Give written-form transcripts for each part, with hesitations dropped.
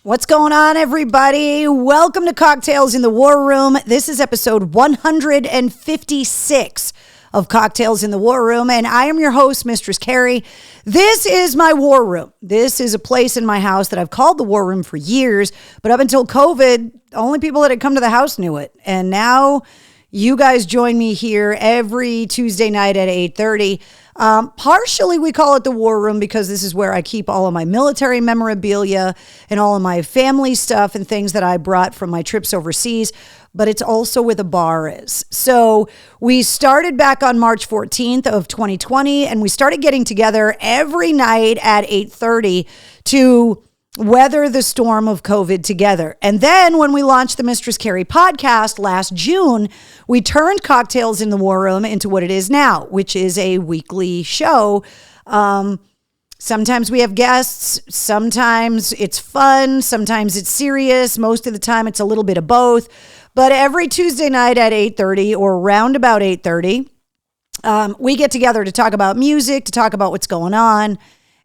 What's going on, everybody? Welcome to Cocktails in the War Room. This is episode 156 of Cocktails in the War Room, and I am your host, Mistress Carrie. This is my war room. This is a place in my house that I've called the war room for years, but up until COVID, the only people that had come to the house knew it. And now you guys join me here every Tuesday night at 8:30. Partially, we call it the war room because this is where I keep all of my military memorabilia and all of my family stuff and things that I brought from my trips overseas. But it's also where the bar is. So we started back on March 14th of 2020, and we started getting together every night at 8:30 to weather the storm of COVID together. And then when we launched the Mistress Carrie podcast last June, we turned Cocktails in the War Room into what it is now, which is a weekly show. Sometimes we have guests, sometimes it's fun, sometimes it's serious. Most of the time it's a little bit of both. But every Tuesday night at 8:30 or round about 8:30, we get together to talk about music, to talk about what's going on.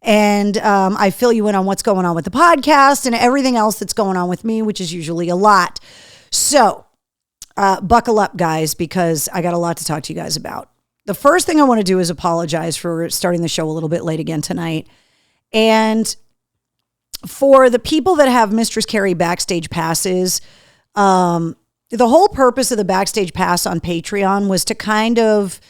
And I fill you in on what's going on with the podcast and everything else that's going on with me, which is usually a lot. So buckle up, guys, because I got a lot to talk to you guys about. The first thing I want to do is apologize for starting the show a little bit late again tonight. And for the people that have Mistress Carrie backstage passes, the whole purpose of the backstage pass on Patreon was to kind of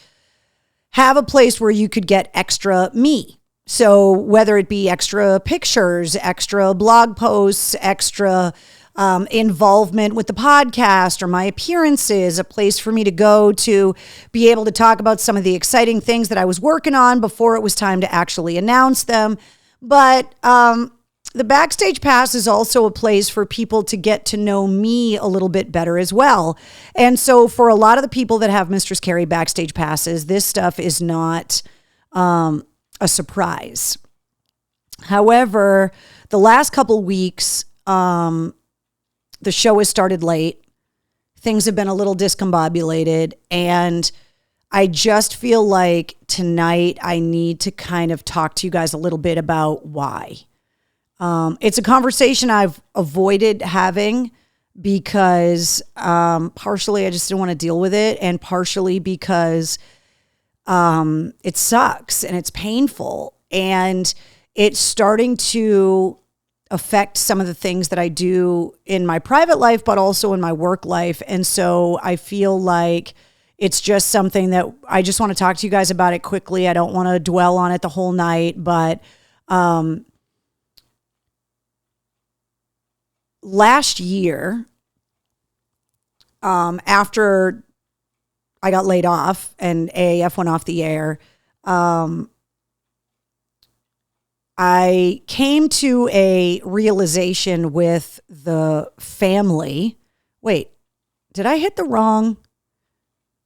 have a place where you could get extra me. So whether it be extra pictures, extra blog posts, extra involvement with the podcast or my appearances, a place for me to go to be able to talk about some of the exciting things that I was working on before it was time to actually announce them. But the Backstage Pass is also a place for people to get to know me a little bit better as well. And so for a lot of the people that have Mistress Carrie Backstage Passes, this stuff is not a surprise. However, the last couple weeks, the show has started late. Things have been a little discombobulated, and I just feel like tonight I need to kind of talk to you guys a little bit about why. It's a conversation I've avoided having because partially I just didn't want to deal with it, and partially because it sucks and it's painful, and it's starting to affect some of the things that I do in my private life, but also in my work life. And so I feel like it's just something that I just want to talk to you guys about it quickly. I don't want to dwell on it the whole night, but last year, after I got laid off and AAF went off the air, I came to a realization with the family. Wait, did I hit the wrong?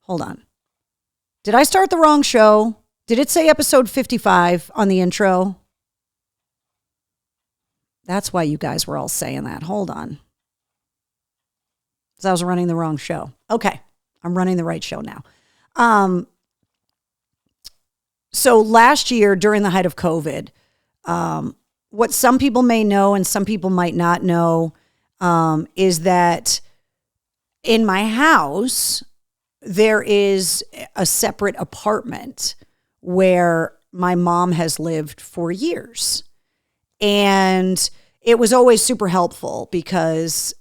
Hold on. Did I start the wrong show? Did it say episode 55 on the intro? That's why you guys were all saying that. Hold on. Because I was running the wrong show. Okay. I'm running the right show now. So last year during the height of COVID, what some people may know and some people might not know is that in my house, there is a separate apartment where my mom has lived for years. And it was always super helpful because,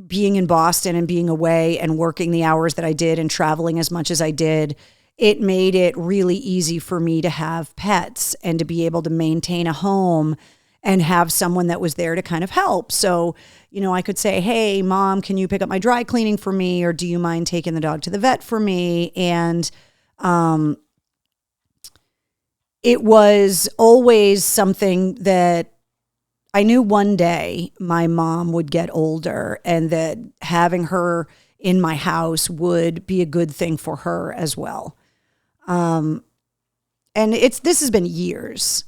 being in Boston and being away and working the hours that I did and traveling as much as I did, it made it really easy for me to have pets and to be able to maintain a home and have someone that was there to kind of help. So, I could say, hey, Mom, can you pick up my dry cleaning for me? Or do you mind taking the dog to the vet for me? And it was always something that I knew one day my mom would get older and that having her in my house would be a good thing for her as well. And this has been years,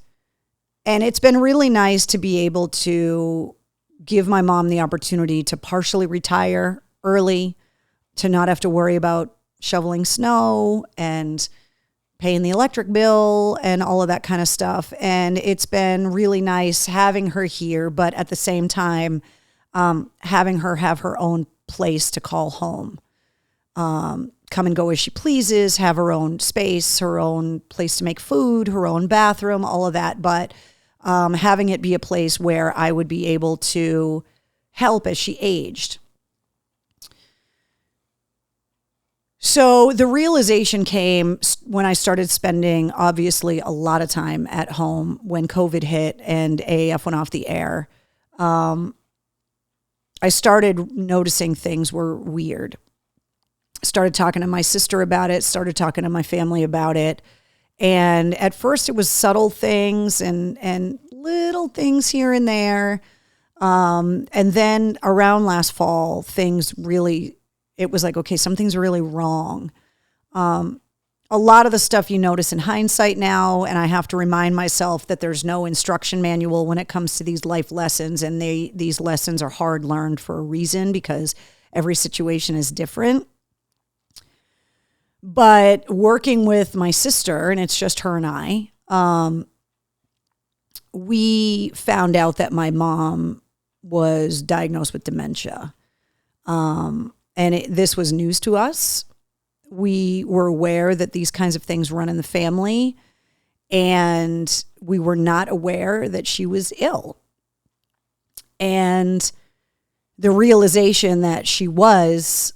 and it's been really nice to be able to give my mom the opportunity to partially retire early, to not have to worry about shoveling snow and paying the electric bill and all of that kind of stuff. And it's been really nice having her here, but at the same time, having her have her own place to call home. Come and go as she pleases, have her own space, her own place to make food, her own bathroom, all of that. But having it be a place where I would be able to help as she aged. So the realization came when I started spending, obviously, a lot of time at home when COVID hit and AAF went off the air. I started noticing things were weird. Started talking to my sister about it, started talking to my family about it. And at first it was subtle things and little things here and there. And then around last fall, things really, it was like, okay, something's really wrong. A lot of the stuff you notice in hindsight now, and I have to remind myself that there's no instruction manual when it comes to these life lessons, and these lessons are hard learned for a reason because every situation is different. But working with my sister, and it's just her and I, we found out that my mom was diagnosed with dementia. This was news to us. We were aware that these kinds of things run in the family, and we were not aware that she was ill. And the realization that she was,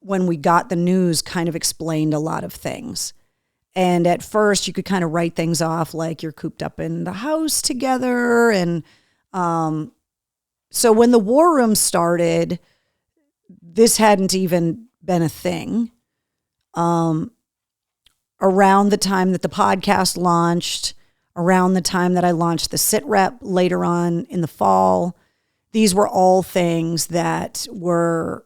when we got the news, kind of explained a lot of things. And at first you could kind of write things off like you're cooped up in the house together. And so when the war room started, this hadn't even been a thing. Around the time that the podcast launched, around the time that I launched the Sit Rep later on in the fall, these were all things that were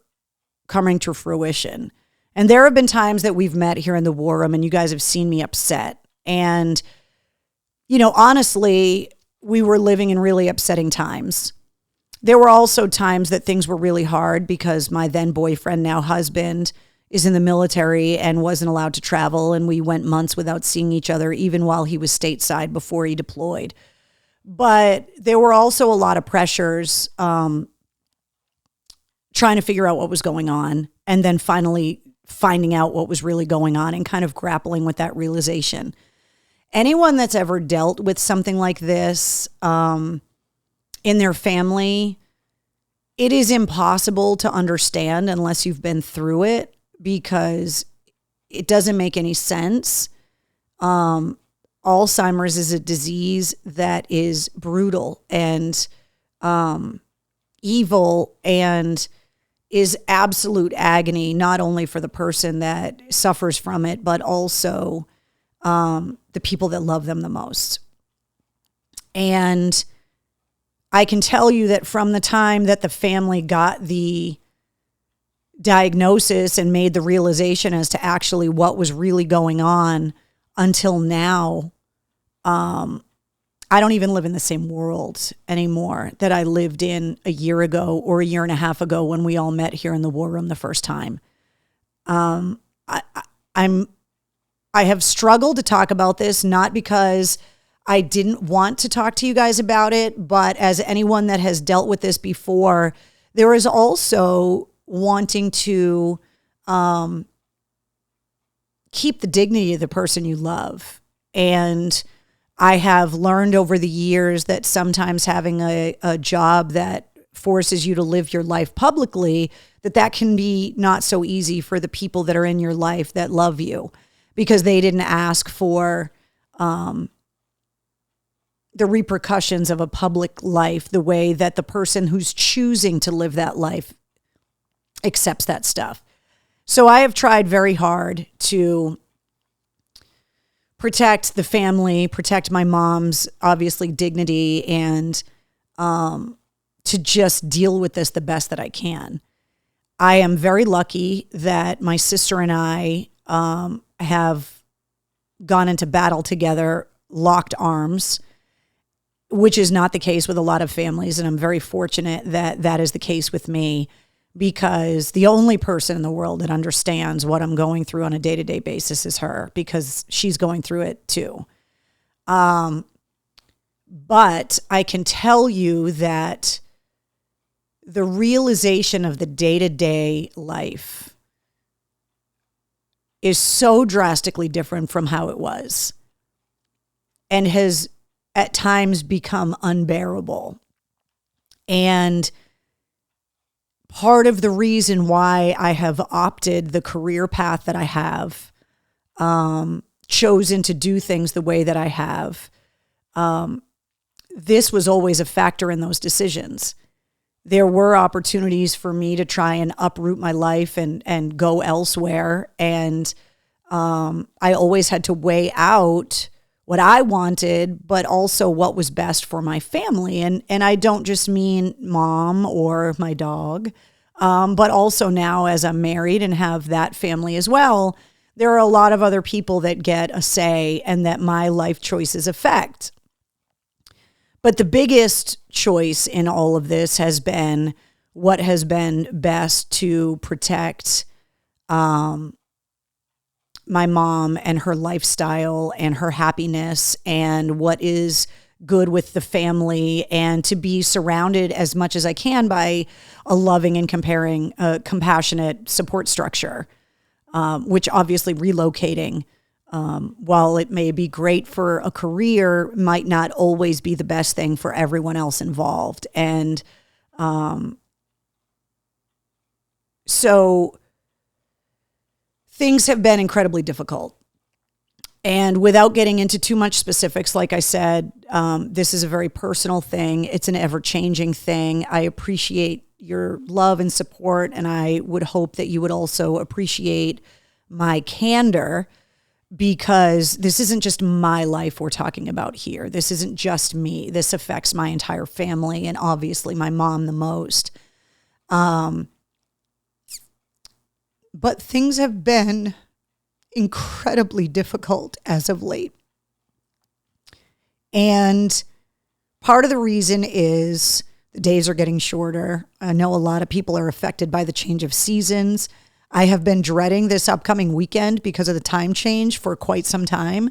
coming to fruition. And there have been times that we've met here in the war room and you guys have seen me upset. And, honestly, we were living in really upsetting times. There were also times that things were really hard because my then boyfriend, now husband, is in the military and wasn't allowed to travel. And we went months without seeing each other, even while he was stateside before he deployed. But there were also a lot of pressures, trying to figure out what was going on, and then finally finding out what was really going on and kind of grappling with that realization. Anyone that's ever dealt with something like this in their family, it is impossible to understand unless you've been through it, because it doesn't make any sense. Alzheimer's is a disease that is brutal and evil and is absolute agony, not only for the person that suffers from it, but also the people that love them the most. And I can tell you that from the time that the family got the diagnosis and made the realization as to actually what was really going on until now, I don't even live in the same world anymore that I lived in a year ago or a year and a half ago when we all met here in the war room the first time. I have struggled to talk about this, not because I didn't want to talk to you guys about it, but as anyone that has dealt with this before, there is also wanting to keep the dignity of the person you love. And I have learned over the years that sometimes having a job that forces you to live your life publicly, that can be not so easy for the people that are in your life that love you, because they didn't ask for the repercussions of a public life the way that the person who's choosing to live that life accepts that stuff. So I have tried very hard to protect the family, protect my mom's, obviously, dignity, and to just deal with this the best that I can. I am very lucky that my sister and I have gone into battle together, locked arms, which is not the case with a lot of families, and I'm very fortunate that that is the case with me. because the only person in the world that understands what I'm going through on a day-to-day basis is her, because she's going through it too. But I can tell you that the realization of the day-to-day life is so drastically different from how it was, and has at times become unbearable. And part of the reason why I have opted the career path that I have, chosen to do things the way that I have, this was always a factor in those decisions. There were opportunities for me to try and uproot my life and go elsewhere. And I always had to weigh out what I wanted, but also what was best for my family. And I don't just mean mom or my dog, but also now as I'm married and have that family as well, there are a lot of other people that get a say and that my life choices affect. But the biggest choice in all of this has been what has been best to protect my mom and her lifestyle and her happiness, and what is good with the family, and to be surrounded as much as I can by a loving and compassionate support structure, which obviously relocating, while it may be great for a career, might not always be the best thing for everyone else involved. And so things have been incredibly difficult. And without getting into too much specifics, like I said, this is a very personal thing. It's an ever-changing thing. I appreciate your love and support, and I would hope that you would also appreciate my candor, because this isn't just my life we're talking about here. This isn't just me. This affects my entire family, and obviously my mom the most. But things have been incredibly difficult as of late. And part of the reason is the days are getting shorter. I know a lot of people are affected by the change of seasons. I have been dreading this upcoming weekend because of the time change for quite some time,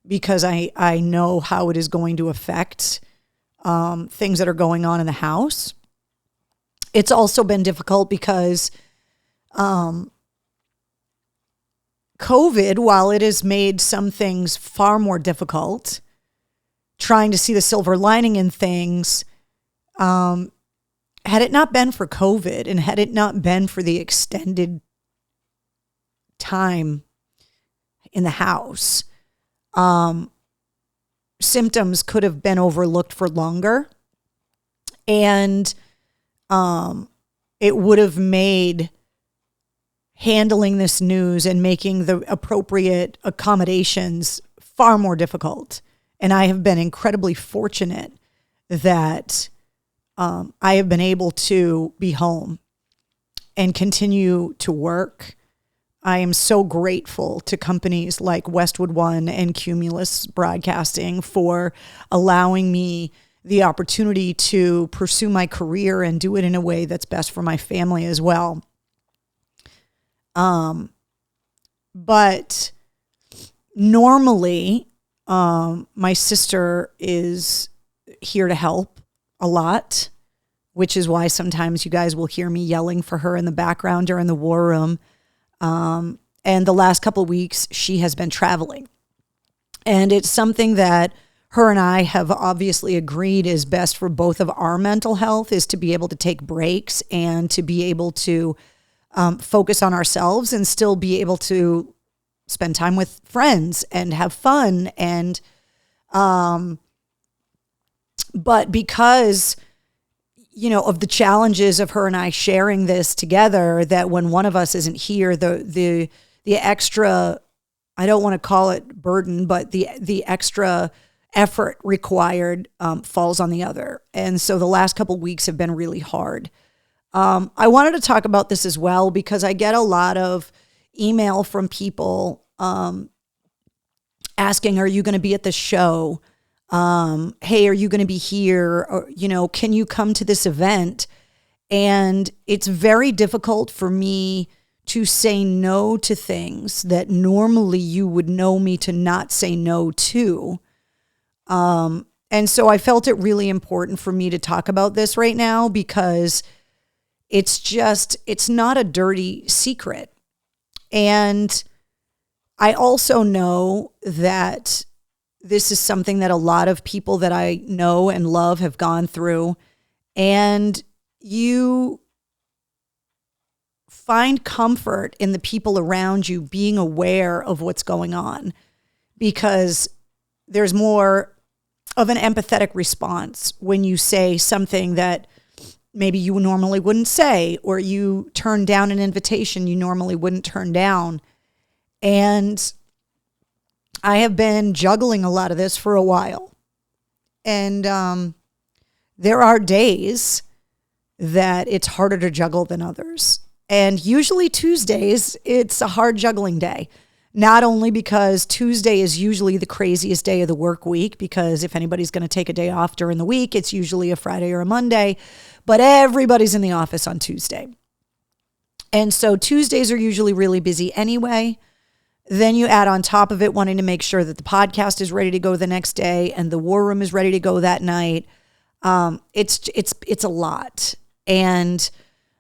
because I know how it is going to affect things that are going on in the house. It's also been difficult because COVID, while it has made some things far more difficult, trying to see the silver lining in things, had it not been for COVID, and had it not been for the extended time in the house, symptoms could have been overlooked for longer, and it would have made handling this news and making the appropriate accommodations far more difficult. And I have been incredibly fortunate that I have been able to be home and continue to work. I am so grateful to companies like Westwood One and Cumulus Broadcasting for allowing me the opportunity to pursue my career and do it in a way that's best for my family as well. But normally, my sister is here to help a lot, which is why sometimes you guys will hear me yelling for her in the background or in the war room. And the last couple of weeks, she has been traveling. And it's something that her and I have obviously agreed is best for both of our mental health, is to be able to take breaks and to be able to focus on ourselves and still be able to spend time with friends and have fun. And, but because, you know, of the challenges of her and I sharing this together, that when one of us isn't here, the extra, I don't want to call it burden, but the extra effort required falls on the other. And so the last couple of weeks have been really hard. I wanted to talk about this as well because I get a lot of email from people asking, are you going to be at the show? Hey, are you going to be here? Or, you know, can you come to this event? And it's very difficult for me to say no to things that normally you would know me to not say no to. And so I felt it really important for me to talk about this right now because it's not a dirty secret. And I also know that this is something that a lot of people that I know and love have gone through. And you find comfort in the people around you being aware of what's going on because there's more of an empathetic response when you say something that maybe you normally wouldn't say, or you turn down an invitation you normally wouldn't turn down. And I have been juggling a lot of this for a while. And there are days that it's harder to juggle than others. And usually Tuesdays, it's a hard juggling day. Not only because Tuesday is usually the craziest day of the work week, because if anybody's going to take a day off during the week, it's usually a Friday or a Monday, but everybody's in the office on Tuesday. And so Tuesdays are usually really busy anyway. Then you add on top of it wanting to make sure that the podcast is ready to go the next day and the war room is ready to go that night. It's a lot. And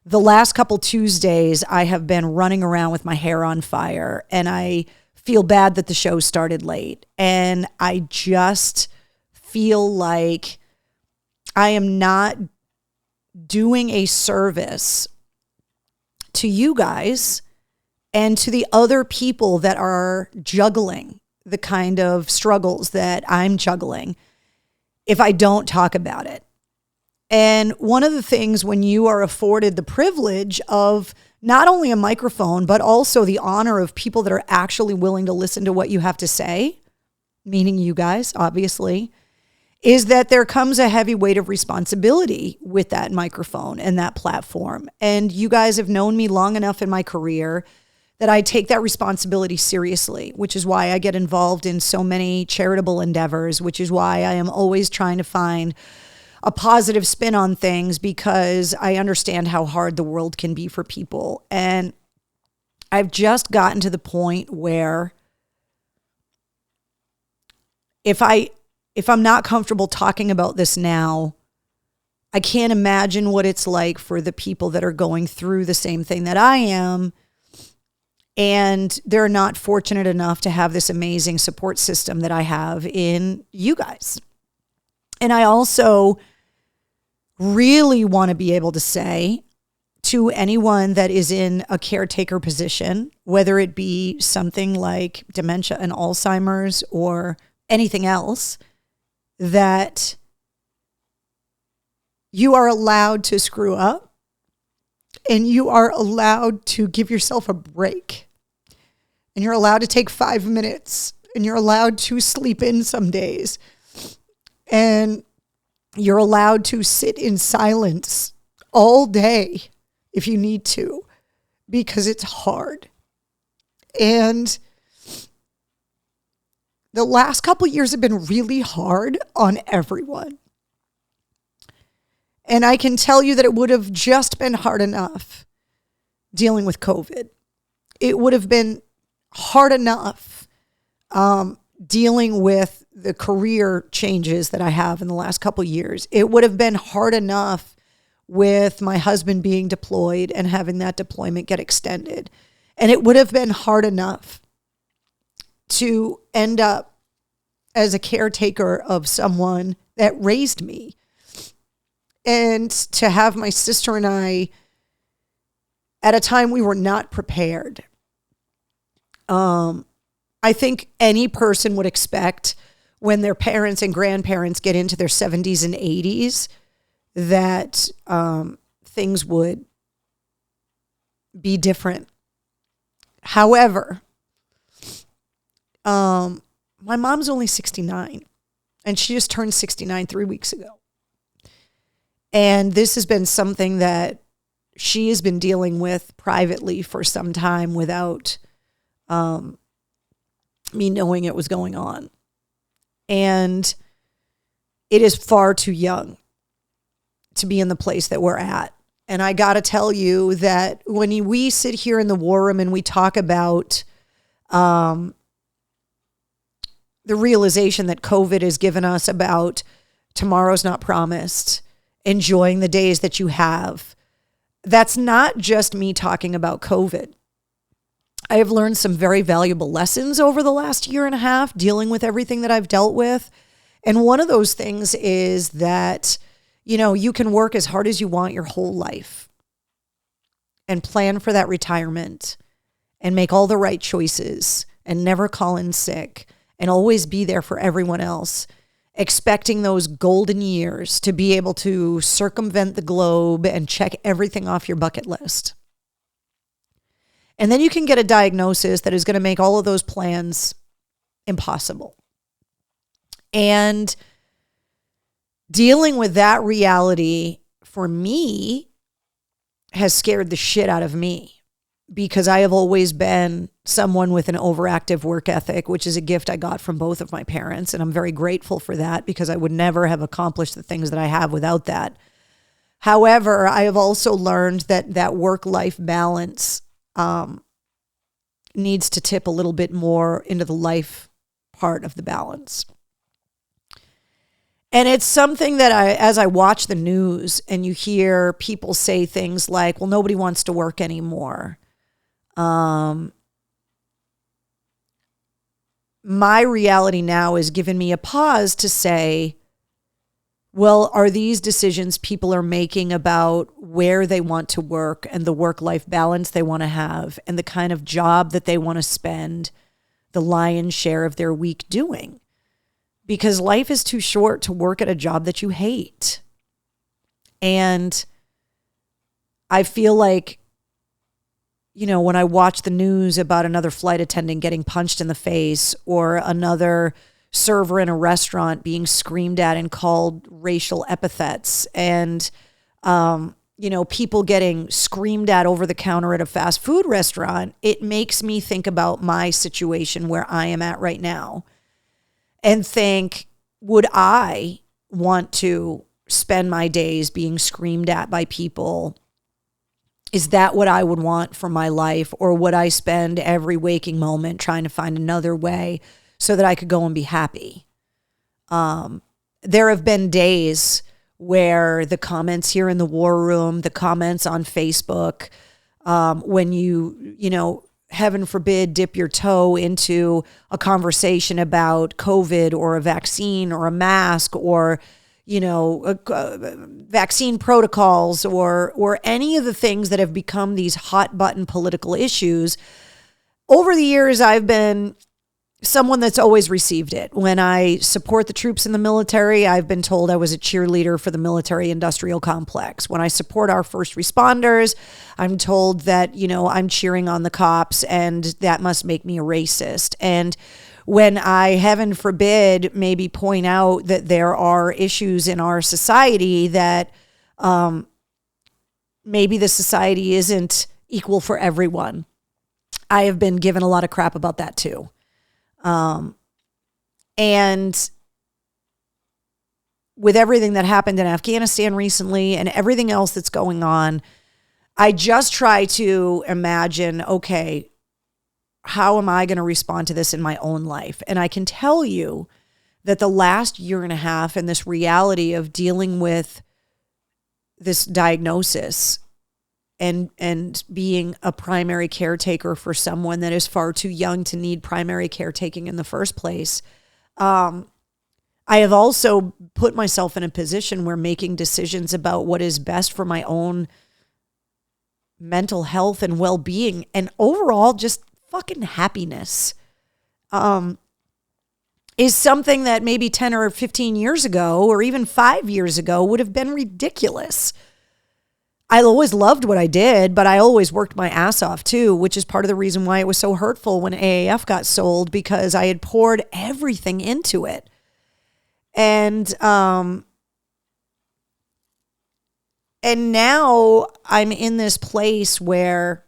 the last couple Tuesdays, I have been running around with my hair on fire, and I feel bad that the show started late. And I just feel like I am not doing a service to you guys and to the other people that are juggling the kind of struggles that I'm juggling if I don't talk about it. And one of the things when you are afforded the privilege of not only a microphone, but also the honor of people that are actually willing to listen to what you have to say, meaning you guys, obviously, is that there comes a heavy weight of responsibility with that microphone and that platform. And you guys have known me long enough in my career that I take that responsibility seriously, which is why I get involved in so many charitable endeavors, which is why I am always trying to find a positive spin on things, because I understand how hard the world can be for people. And I've just gotten to the point where if I'm not comfortable talking about this now, I can't imagine what it's like for the people that are going through the same thing that I am. And they're not fortunate enough to have this amazing support system that I have in you guys. And I also really want to be able to say to anyone that is in a caretaker position, whether it be something like dementia and Alzheimer's or anything else, that you are allowed to screw up and you are allowed to give yourself a break. And you're allowed to take 5 minutes and you're allowed to sleep in some days. And you're allowed to sit in silence all day if you need to, because it's hard. And the last couple of years have been really hard on everyone. And I can tell you that it would have just been hard enough dealing with COVID. It would have been hard enough dealing with the career changes that I have in the last couple of years. It would have been hard enough with my husband being deployed and having that deployment get extended. And it would have been hard enough to end up as a caretaker of someone that raised me. And to have my sister and I, at a time we were not prepared. I think any person would expect when their parents and grandparents get into their 70s and 80s that things would be different. However, my mom's only 69, and she just turned 69 3 weeks ago. And this has been something that she has been dealing with privately for some time without me knowing it was going on. And it is far too young to be in the place that we're at. And I got to tell you that when we sit here in the war room and we talk about the realization that COVID has given us about tomorrow's not promised, enjoying the days that you have, that's not just me talking about COVID. I have learned some very valuable lessons over the last year and a half dealing with everything that I've dealt with. And one of those things is that, you can work as hard as you want your whole life and plan for that retirement and make all the right choices and never call in sick and always be there for everyone else, expecting those golden years to be able to circumvent the globe and check everything off your bucket list. And then you can get a diagnosis that is going to make all of those plans impossible. And dealing with that reality for me has scared the shit out of me, because I have always been someone with an overactive work ethic, which is a gift I got from both of my parents. And I'm very grateful for that, because I would never have accomplished the things that I have without that. However, I have also learned that work-life balance needs to tip a little bit more into the life part of the balance. And it's something that as I watch the news and you hear people say things like, well, nobody wants to work anymore. My reality now is giving me a pause to say, well, are these decisions people are making about where they want to work and the work-life balance they want to have and the kind of job that they want to spend the lion's share of their week doing? Because life is too short to work at a job that you hate. And I feel like, when I watch the news about another flight attendant getting punched in the face, or another server in a restaurant being screamed at and called racial epithets, and, people getting screamed at over the counter at a fast food restaurant, it makes me think about my situation where I am at right now and think, would I want to spend my days being screamed at by people? Is that what I would want for my life? Or would I spend every waking moment trying to find another way so that I could go and be happy? There have been days where the comments here in the war room, the comments on Facebook, when you heaven forbid, dip your toe into a conversation about COVID or a vaccine or a mask or, vaccine protocols or any of the things that have become these hot button political issues. Over the years, I've been someone that's always received it. When I support the troops in the military, I've been told I was a cheerleader for the military industrial complex. When I support our first responders, I'm told that, I'm cheering on the cops and that must make me a racist. And when I, heaven forbid, maybe point out that there are issues in our society that maybe the society isn't equal for everyone, I have been given a lot of crap about that too. And with everything that happened in Afghanistan recently and everything else that's going on, I just try to imagine, okay, how am I going to respond to this in my own life? And I can tell you that the last year and a half and this reality of dealing with this diagnosis and being a primary caretaker for someone that is far too young to need primary caretaking in the first place. I have also put myself in a position where making decisions about what is best for my own mental health and well-being and overall just fucking happiness is something that maybe 10 or 15 years ago or even 5 years ago would have been ridiculous. I always loved what I did, but I always worked my ass off too, which is part of the reason why it was so hurtful when AAF got sold, because I had poured everything into it. And now I'm in this place where,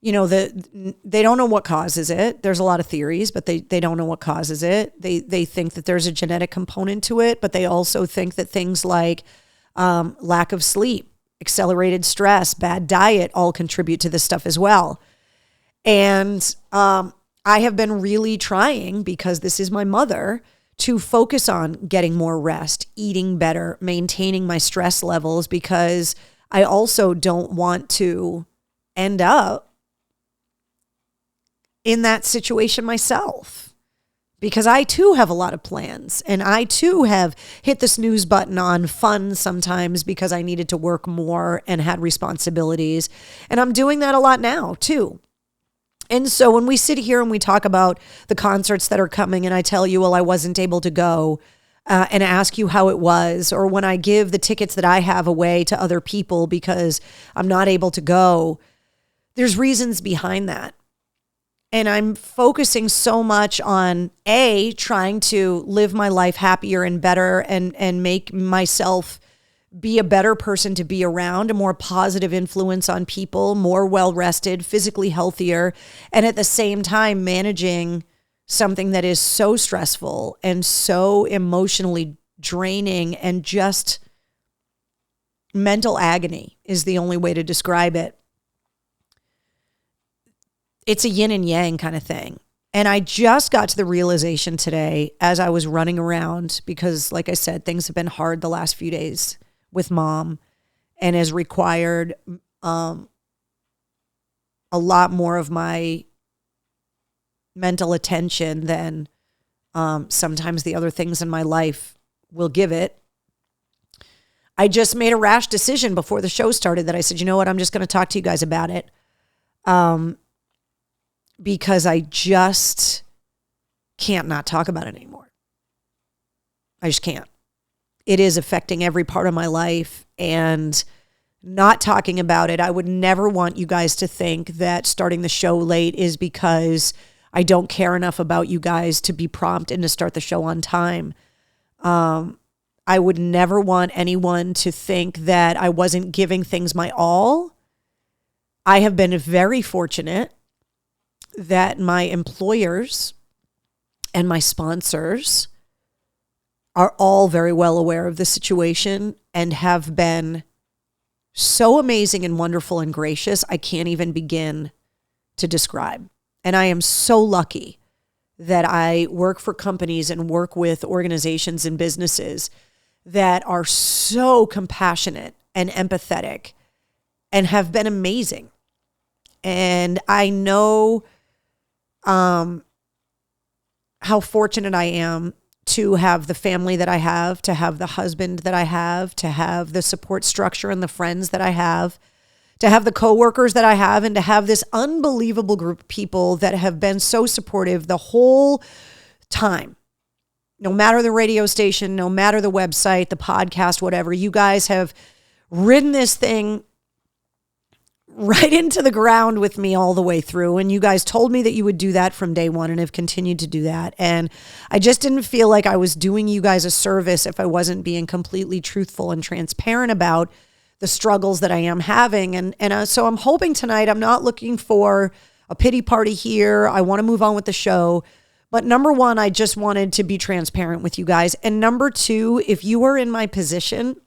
they don't know what causes it. There's a lot of theories, but they don't know what causes it. They think that there's a genetic component to it, but they also think that things like lack of sleep, accelerated stress, bad diet all contribute to this stuff as well. And I have been really trying, because this is my mother, to focus on getting more rest, eating better, maintaining my stress levels, because I also don't want to end up in that situation myself, because I too have a lot of plans, and I too have hit the snooze button on fun sometimes because I needed to work more and had responsibilities. And I'm doing that a lot now too. And so when we sit here and we talk about the concerts that are coming, and I tell you, well, I wasn't able to go, and ask you how it was, or when I give the tickets that I have away to other people because I'm not able to go, there's reasons behind that. And I'm focusing so much on trying to live my life happier and better, and make myself be a better person to be around, a more positive influence on people, more well-rested, physically healthier, and at the same time managing something that is so stressful and so emotionally draining, and just mental agony is the only way to describe it. It's a yin and yang kind of thing. And I just got to the realization today as I was running around, because like I said, things have been hard the last few days with Mom, and has required a lot more of my mental attention than sometimes the other things in my life will give it. I just made a rash decision before the show started that I said, you know what, I'm just going to talk to you guys about it. Because I just can't not talk about it anymore. I just can't. It is affecting every part of my life, and not talking about it, I would never want you guys to think that starting the show late is because I don't care enough about you guys to be prompt and to start the show on time. I would never want anyone to think that I wasn't giving things my all. I have been very fortunate that my employers and my sponsors are all very well aware of the situation and have been so amazing and wonderful and gracious, I can't even begin to describe. And I am so lucky that I work for companies and work with organizations and businesses that are so compassionate and empathetic and have been amazing. And I know how fortunate I am to have the family that I have, to have the husband that I have, to have the support structure and the friends that I have, to have the coworkers that I have, and to have this unbelievable group of people that have been so supportive the whole time. No matter the radio station, no matter the website, the podcast, whatever, you guys have ridden this thing right into the ground with me all the way through. And you guys told me that you would do that from day one, and have continued to do that. And I just didn't feel like I was doing you guys a service if I wasn't being completely truthful and transparent about the struggles that I am having. And so I'm hoping tonight, I'm not looking for a pity party here. I want to move on with the show. But number one, I just wanted to be transparent with you guys. And number two, if you are in my position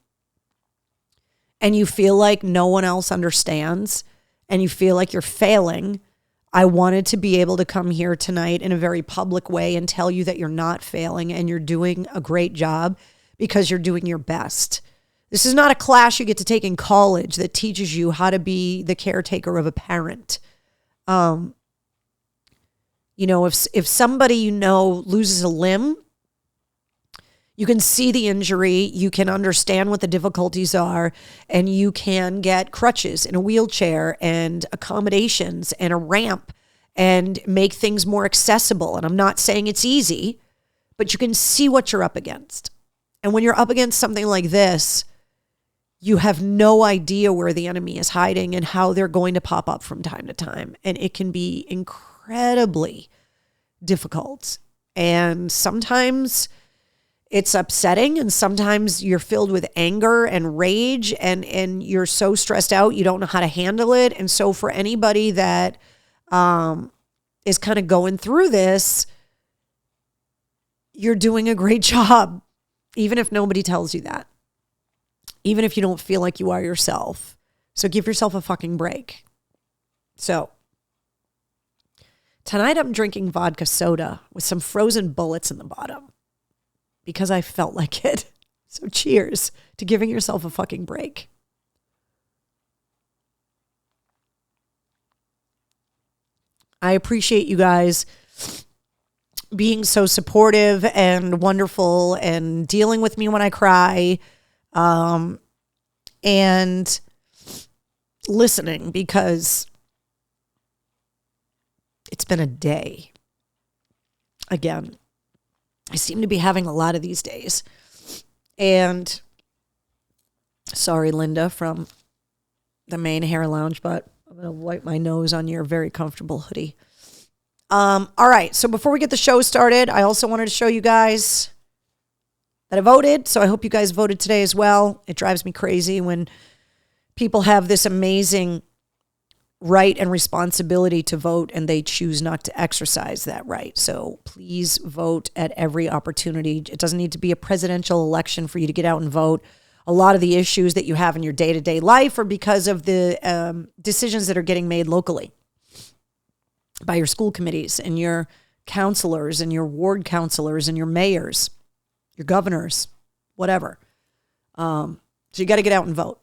and you feel like no one else understands and you feel like you're failing, I wanted to be able to come here tonight in a very public way and tell you that you're not failing and you're doing a great job, because you're doing your best. This is not a class you get to take in college that teaches you how to be the caretaker of a parent. You know, if somebody you know loses a limb, you can see the injury, you can understand what the difficulties are, and you can get crutches and a wheelchair and accommodations and a ramp and make things more accessible. And I'm not saying it's easy, but you can see what you're up against. And when you're up against something like this, you have no idea where the enemy is hiding and how they're going to pop up from time to time. And it can be incredibly difficult. And sometimes it's upsetting, and sometimes you're filled with anger and rage, and you're so stressed out, you don't know how to handle it. And so for anybody that is kind of going through this, you're doing a great job, even if nobody tells you that. even if you don't feel like you are yourself. So give yourself a fucking break. So tonight I'm drinking vodka soda with some frozen bullets in the bottom because I felt like it. So cheers to giving yourself a fucking break. I appreciate you guys being so supportive and wonderful and dealing with me when I cry, and listening, because it's been a day. Again, I seem to be having a lot of these days. And sorry, Linda from the main hair lounge, but I'm going to wipe my nose on your very comfortable hoodie. All right. So before we get the show started, I also wanted to show you guys that I voted. So I hope you guys voted today as well. It drives me crazy when people have this amazing right and responsibility to vote and they choose not to exercise that right. So please vote at every opportunity. It doesn't need to be a presidential election for you to get out and vote. A lot of the issues that you have in your day-to-day life are because of the decisions that are getting made locally by your school committees and your counselors and your ward counselors and your mayors, your governors, whatever. So you got to get out and vote.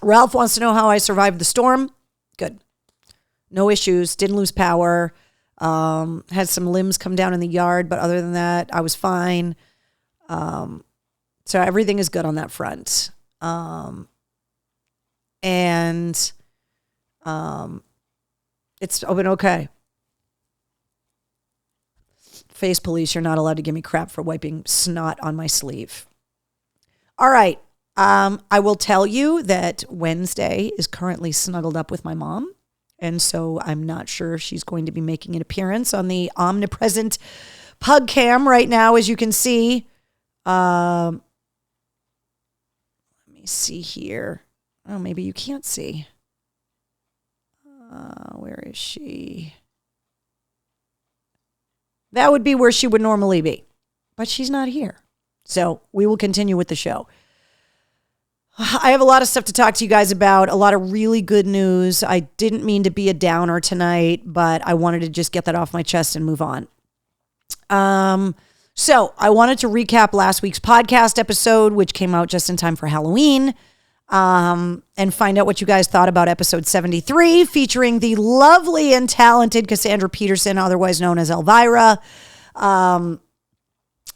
Ralph wants to know how I survived the storm. Good. No issues. Didn't lose power. Had some limbs come down in the yard, but other than that, I was fine. So everything is good on that front. It's been okay. Face police, you're not allowed to give me crap for wiping snot on my sleeve. All right. I will tell you that Wednesday is currently snuggled up with my mom. And so I'm not sure if she's going to be making an appearance on the omnipresent pug cam right now, as you can see. Let me see here. Oh, maybe you can't see. Where is she? That would be where she would normally be. But she's not here. So we will continue with the show. I have a lot of stuff to talk to you guys about, a lot of really good news. I didn't mean to be a downer tonight, but I wanted to just get that off my chest and move on. So I wanted to recap last week's podcast episode, which came out just in time for Halloween, and find out what you guys thought about episode 73, featuring the lovely and talented Cassandra Peterson, otherwise known as Elvira.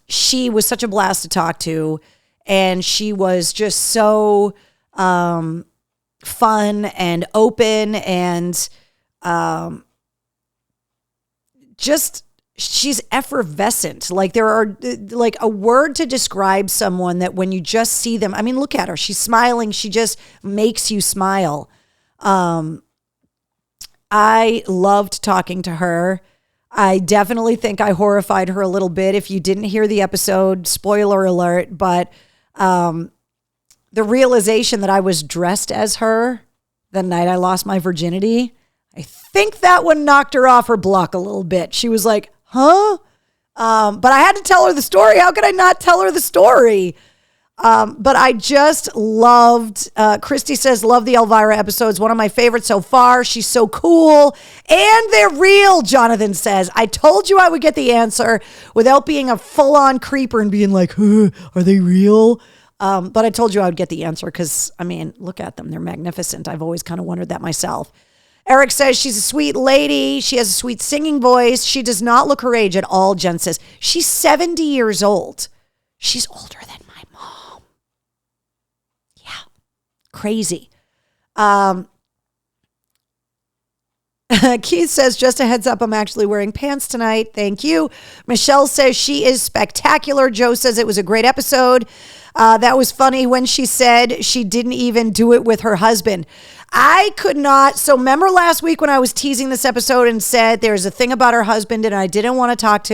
She was such a blast to talk to. And she was just so fun and open and just, she's effervescent. Like there are like a word to describe someone that when you just see them, I mean, look at her. She's smiling. She just makes you smile. I loved talking to her. I definitely think I horrified her a little bit. If you didn't hear the episode, spoiler alert, but the realization that I was dressed as her the night I lost my virginity, I think that one knocked her off her block a little bit. She was like, huh? But I had to tell her the story. How could I not tell her the story? But I just loved, Christy says, love the Elvira episodes. One of my favorites so far. She's so cool. And they're real, Jonathan says. I told you I would get the answer without being a full-on creeper and being like, huh, are they real? But I told you I would get the answer because, I mean, look at them. They're magnificent. I've always kind of wondered that myself. Eric says she's a sweet lady. She has a sweet singing voice. She does not look her age at all, Jen says. She's 70 years old. She's older than my mom. Yeah. Crazy. Keith says, just a heads up, I'm actually wearing pants tonight. Thank you. Michelle says she is spectacular. Joe says it was a great episode. That was funny when she said she didn't even do it with her husband. I could not. So remember last week when I was teasing this episode and said there's a thing about her husband and I didn't want to talk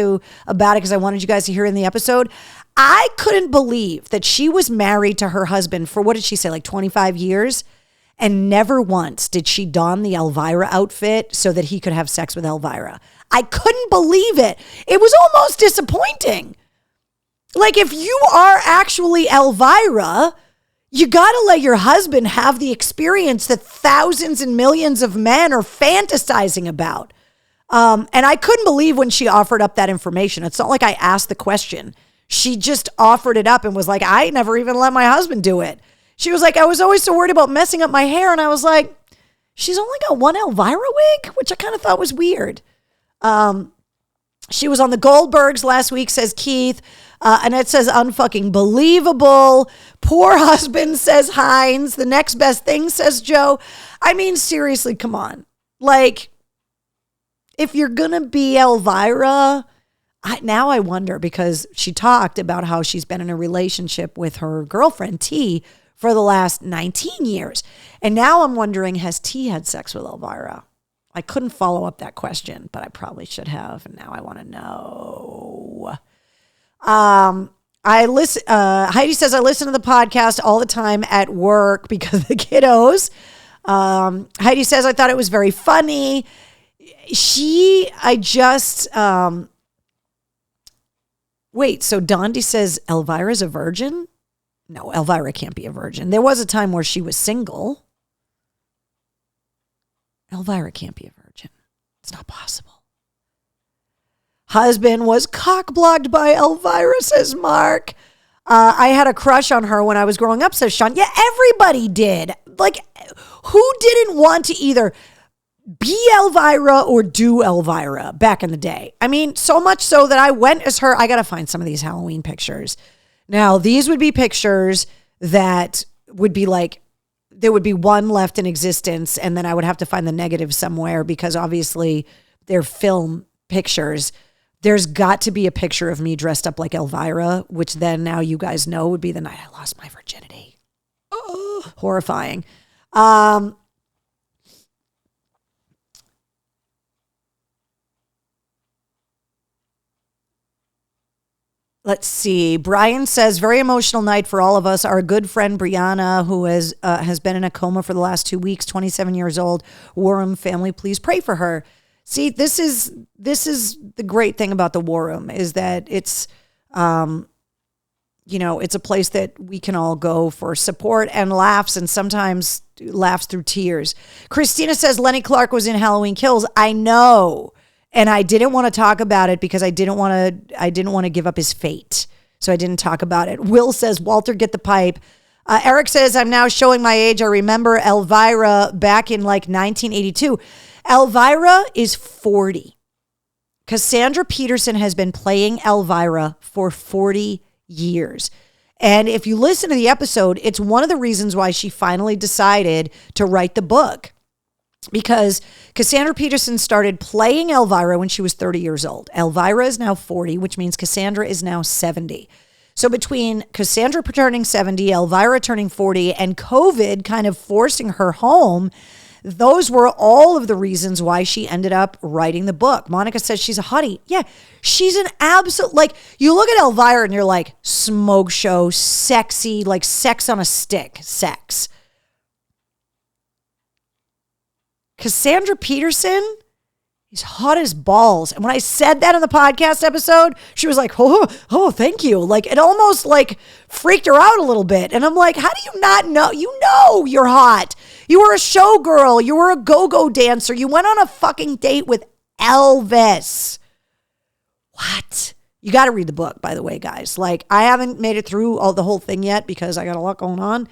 about it because I wanted you guys to hear in the episode. I couldn't believe that she was married to her husband for, what did she say, like 25 years? And never once did she don the Elvira outfit so that he could have sex with Elvira. I couldn't believe it. It was almost disappointing. Like, if you are actually Elvira, you got to let your husband have the experience that thousands and millions of men are fantasizing about. And I couldn't believe when she offered up that information. It's not like I asked the question. She just offered it up and was like, I never even let my husband do it. She was like, I was always so worried about messing up my hair. And I was like, she's only got one Elvira wig, which I kind of thought was weird. She was on the Goldbergs last week, says Keith. Annette says, unfucking believable. Poor husband, says Hines. The next best thing, says Joe. I mean, seriously, come on. Like, if you're going to be Elvira, now I wonder, because she talked about how she's been in a relationship with her girlfriend, T, for the last 19 years. And now I'm wondering, has T had sex with Elvira? I couldn't follow up that question, but I probably should have. And now I want to know. Heidi says, I listen to the podcast all the time at work because of the kiddos. Heidi says, I thought it was very funny. Wait, so Dondi says Elvira's a virgin? No, Elvira can't be a virgin. There was a time where she was single. Elvira can't be a virgin. It's not possible. Husband was cock-blocked by Elvira, says Mark. I had a crush on her when I was growing up, says Sean. Yeah, everybody did. Like, who didn't want to either be Elvira or do Elvira back in the day? I mean, so much so that I went as her. I got to find some of these Halloween pictures. Now, these would be pictures that would be like, there would be one left in existence, and then I would have to find the negative somewhere because obviously they're film pictures. There's got to be a picture of me dressed up like Elvira, which then now you guys know would be the night I lost my virginity. Oh, horrifying. Let's see. Brian says, very emotional night for all of us. Our good friend Brianna, who has been in a coma for the last 2 weeks, 27 years old. War Room family, please pray for her. See, this is the great thing about the War Room is that it's, it's a place that we can all go for support and laughs, and sometimes laughs through tears. Christina says Lenny Clark was in Halloween Kills. I know. And I didn't want to talk about it because I didn't want to give up his fate. So I didn't talk about it. Will says, Walter, get the pipe. Eric says, I'm now showing my age. I remember Elvira back in like 1982. Elvira is 40. Cassandra Peterson has been playing Elvira for 40 years. And if you listen to the episode, it's one of the reasons why she finally decided to write the book. Because Cassandra Peterson started playing Elvira when she was 30 years old. Elvira is now 40, which means Cassandra is now 70. So between Cassandra turning 70, Elvira turning 40, and COVID kind of forcing her home, those were all of the reasons why she ended up writing the book. Monica says she's a hottie. Yeah, she's an absolute, like, you look at Elvira and you're like, smoke show, sexy, like sex on a stick, sex. Cassandra Peterson is hot as balls. And when I said that in the podcast episode, she was like, oh, thank you. Like, it almost like freaked her out a little bit. And I'm like, how do you not know? You know you're hot. You were a showgirl. You were a go-go dancer. You went on a fucking date with Elvis. What? You got to read the book, by the way, guys. Like, I haven't made it through the whole thing yet because I got a lot going on.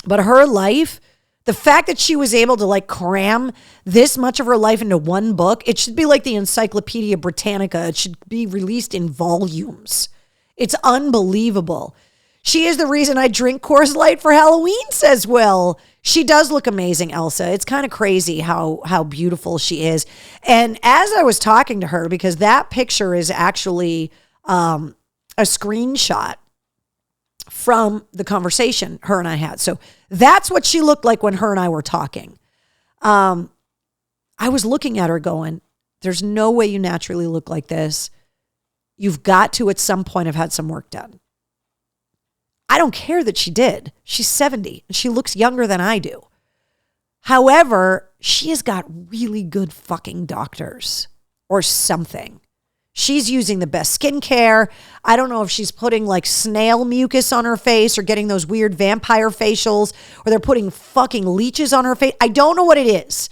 But her life, the fact that she was able to like cram this much of her life into one book, it should be like the Encyclopedia Britannica. It should be released in volumes. It's unbelievable. She is the reason I drink Coors Light for Halloween, says Will. She does look amazing, Elsa. It's kind of crazy how beautiful she is. And as I was talking to her, because that picture is actually a screenshot from the conversation her and I had. So that's what she looked like when her and I were talking. I was looking at her going, there's no way you naturally look like this. You've got to at some point have had some work done. I don't care that she did. She's 70 and she looks younger than I do. However, she has got really good fucking doctors or something. She's using the best skincare. I don't know if she's putting like snail mucus on her face or getting those weird vampire facials, or they're putting fucking leeches on her face. I don't know what it is.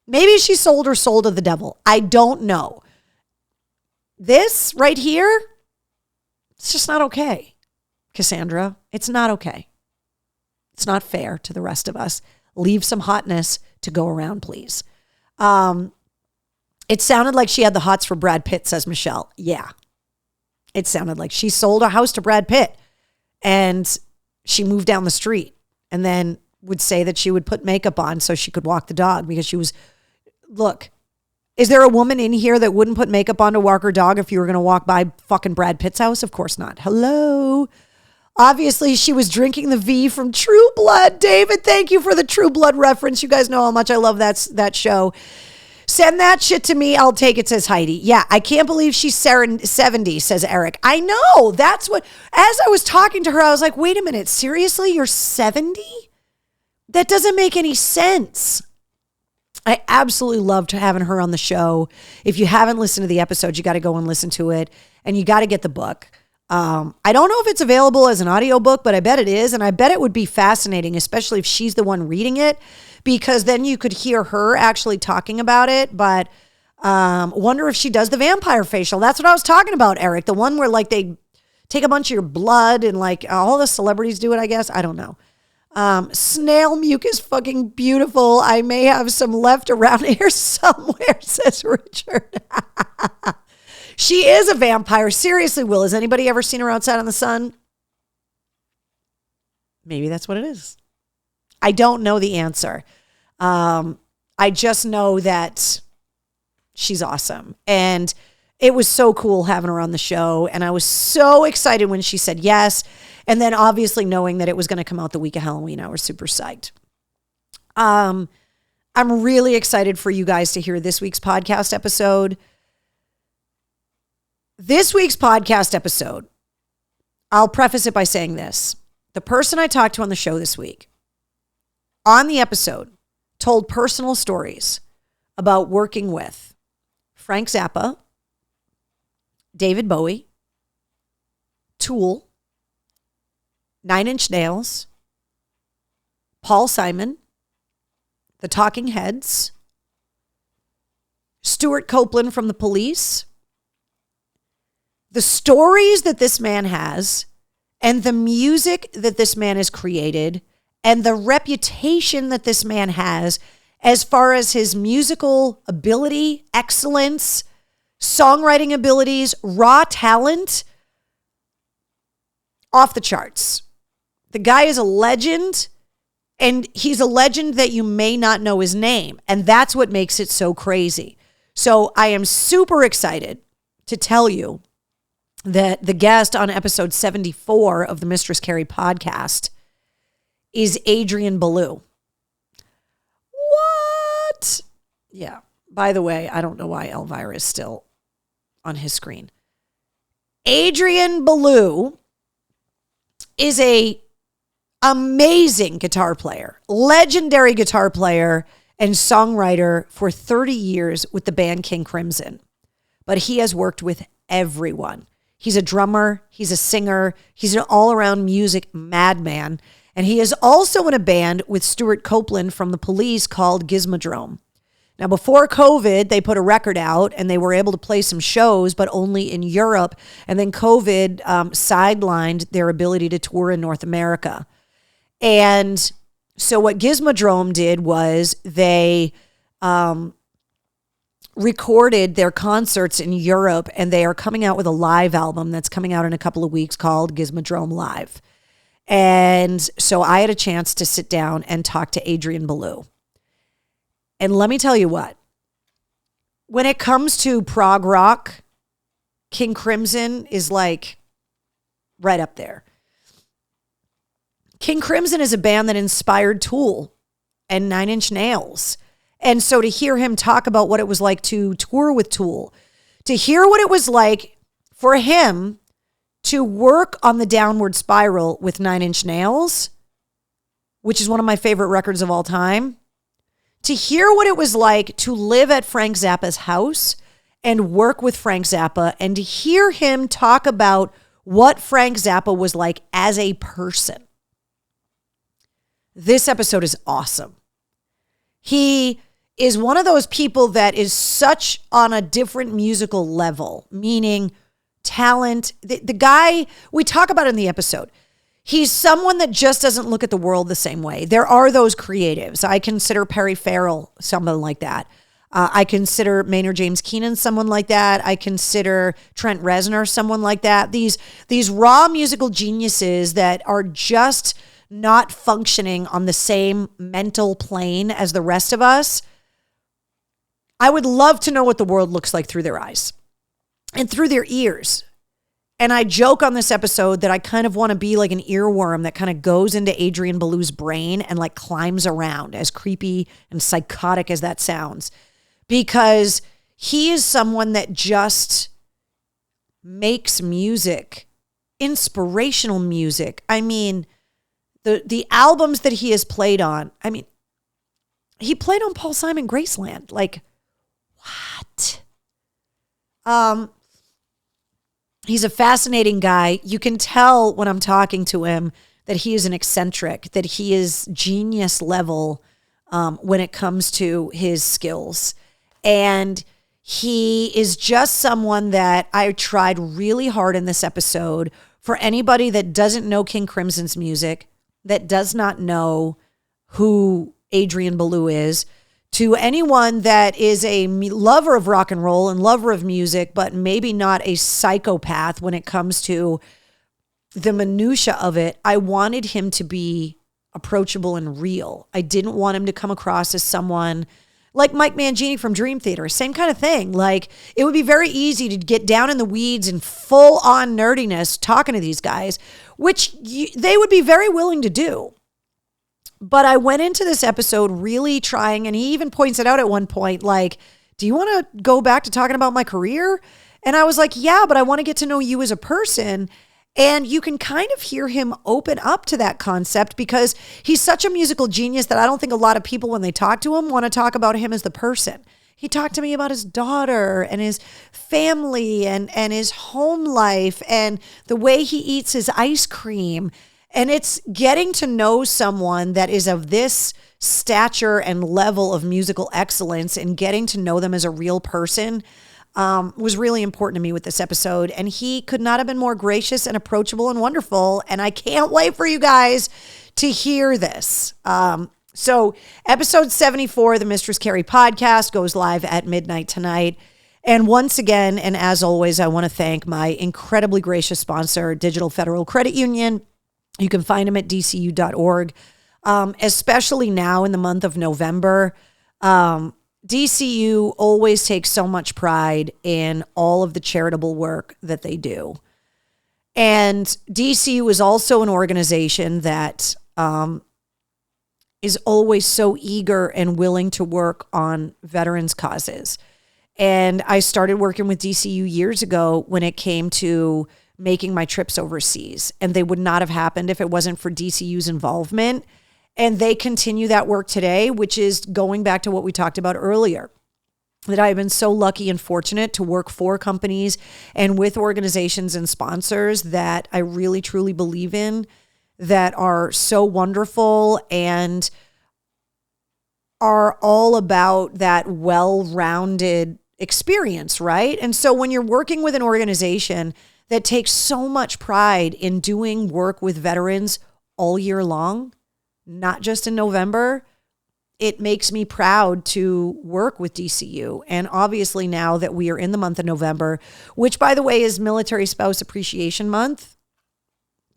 Maybe she sold her soul to the devil. I don't know. This right here, it's just not okay, Cassandra. It's not okay. It's not fair to the rest of us. Leave some hotness to go around, please. It sounded like she had the hots for Brad Pitt, says Michelle. Yeah. It sounded like she sold a house to Brad Pitt and she moved down the street and then would say that she would put makeup on so she could walk the dog because she was, look, is there a woman in here that wouldn't put makeup on to walk her dog if you were going to walk by fucking Brad Pitt's house? Of course not. Hello. Obviously, she was drinking the V from True Blood. David, thank you for the True Blood reference. You guys know how much I love that show. Send that shit to me. I'll take it, says Heidi. Yeah, I can't believe she's 70, says Eric. I know. That's what, as I was talking to her, I was like, wait a minute. Seriously? You're 70? That doesn't make any sense. I absolutely loved having her on the show. If you haven't listened to the episode, you got to go and listen to it. And you got to get the book. I don't know if it's available as an audiobook, but I bet it is. And I bet it would be fascinating, especially if she's the one reading it, because then you could hear her actually talking about it. But wonder if she does the vampire facial. That's what I was talking about, Eric. The one where like they take a bunch of your blood and like all the celebrities do it, I guess. I don't know. Snail mucus, fucking beautiful. I may have some left around here somewhere, says Richard. She is a vampire. Seriously, Will, has anybody ever seen her outside in the sun? Maybe that's what it is. I don't know the answer. I just know that she's awesome. And it was so cool having her on the show. And I was so excited when she said yes. And then obviously knowing that it was going to come out the week of Halloween, I was super psyched. I'm really excited for you guys to hear this week's podcast episode. This week's podcast episode, I'll preface it by saying this. The person I talked to on the show this week, on the episode, told personal stories about working with Frank Zappa, David Bowie, Tool, 9 Inch Nails, Paul Simon, The Talking Heads, Stuart Copeland from The Police. The stories that this man has and the music that this man has created and the reputation that this man has as far as his musical ability, excellence, songwriting abilities, raw talent, off the charts. The guy is a legend, and he's a legend that you may not know his name, and that's what makes it so crazy. So I am super excited to tell you that the guest on episode 74 of the Mistress Carrie podcast is Adrian Belew. What? Yeah. By the way, I don't know why Elvira is still on his screen. Adrian Belew is a amazing guitar player, legendary guitar player and songwriter for 30 years with the band King Crimson. But he has worked with everyone. He's a drummer. He's a singer. He's an all-around music madman. And he is also in a band with Stuart Copeland from The Police called Gizmodrome. Now, before COVID, they put a record out and they were able to play some shows, but only in Europe. And then COVID sidelined their ability to tour in North America. And so what Gizmodrome did was they recorded their concerts in Europe, and they are coming out with a live album that's coming out in a couple of weeks called Gizmodrome Live. And so I had a chance to sit down and talk to Adrian Belew. And let me tell you what, when it comes to prog rock, King Crimson is like right up there. King Crimson is a band that inspired Tool and 9 Inch Nails. And so to hear him talk about what it was like to tour with Tool, to hear what it was like for him to work on the Downward Spiral with 9 Inch Nails, which is one of my favorite records of all time, to hear what it was like to live at Frank Zappa's house and work with Frank Zappa and to hear him talk about what Frank Zappa was like as a person. This episode is awesome. He is one of those people that is such on a different musical level, meaning talent. The guy we talk about in the episode, he's someone that just doesn't look at the world the same way. There are those creatives. I consider Perry Farrell someone like that. I consider Maynard James Keenan someone like that. I consider Trent Reznor someone like that. These raw musical geniuses that are just not functioning on the same mental plane as the rest of us. I would love to know what the world looks like through their eyes and through their ears. And I joke on this episode that I kind of want to be like an earworm that kind of goes into Adrian Belew's brain and like climbs around, as creepy and psychotic as that sounds, because he is someone that just makes music, inspirational music. I mean, the albums that he has played on, I mean, he played on Paul Simon Graceland. Like, what? He's a fascinating guy. You can tell when I'm talking to him that he is an eccentric, that he is genius level when it comes to his skills. And he is just someone that I tried really hard in this episode. For anybody that doesn't know King Crimson's music, that does not know who Adrian Belew is, to anyone that is a lover of rock and roll and lover of music, but maybe not a psychopath when it comes to the minutia of it, I wanted him to be approachable and real. I didn't want him to come across as someone like Mike Mangini from Dream Theater, same kind of thing. Like, it would be very easy to get down in the weeds and full on nerdiness talking to these guys, which they would be very willing to do. But I went into this episode really trying, and he even points it out at one point, like, do you want to go back to talking about my career? And I was like, yeah, but I want to get to know you as a person. And you can kind of hear him open up to that concept because he's such a musical genius that I don't think a lot of people, when they talk to him, want to talk about him as the person. He talked to me about his daughter and his family and his home life and the way he eats his ice cream. And it's getting to know someone that is of this stature and level of musical excellence and getting to know them as a real person was really important to me with this episode. And he could not have been more gracious and approachable and wonderful. And I can't wait for you guys to hear this. So episode 74 of the Mistress Carrie podcast goes live at midnight tonight. And once again, and as always, I want to thank my incredibly gracious sponsor, Digital Federal Credit Union. You can find them at dcu.org, especially now in the month of November. DCU always takes so much pride in all of the charitable work that they do. And DCU is also an organization that is always so eager and willing to work on veterans' causes. And I started working with DCU years ago when it came to making my trips overseas. And they would not have happened if it wasn't for DCU's involvement. And they continue that work today, which is going back to what we talked about earlier, that I've been so lucky and fortunate to work for companies and with organizations and sponsors that I really, truly believe in, that are so wonderful and are all about that well-rounded experience, right? And so when you're working with an organization that takes so much pride in doing work with veterans all year long, not just in November, it makes me proud to work with DCU. And obviously now that we are in the month of November, which by the way is Military Spouse Appreciation Month.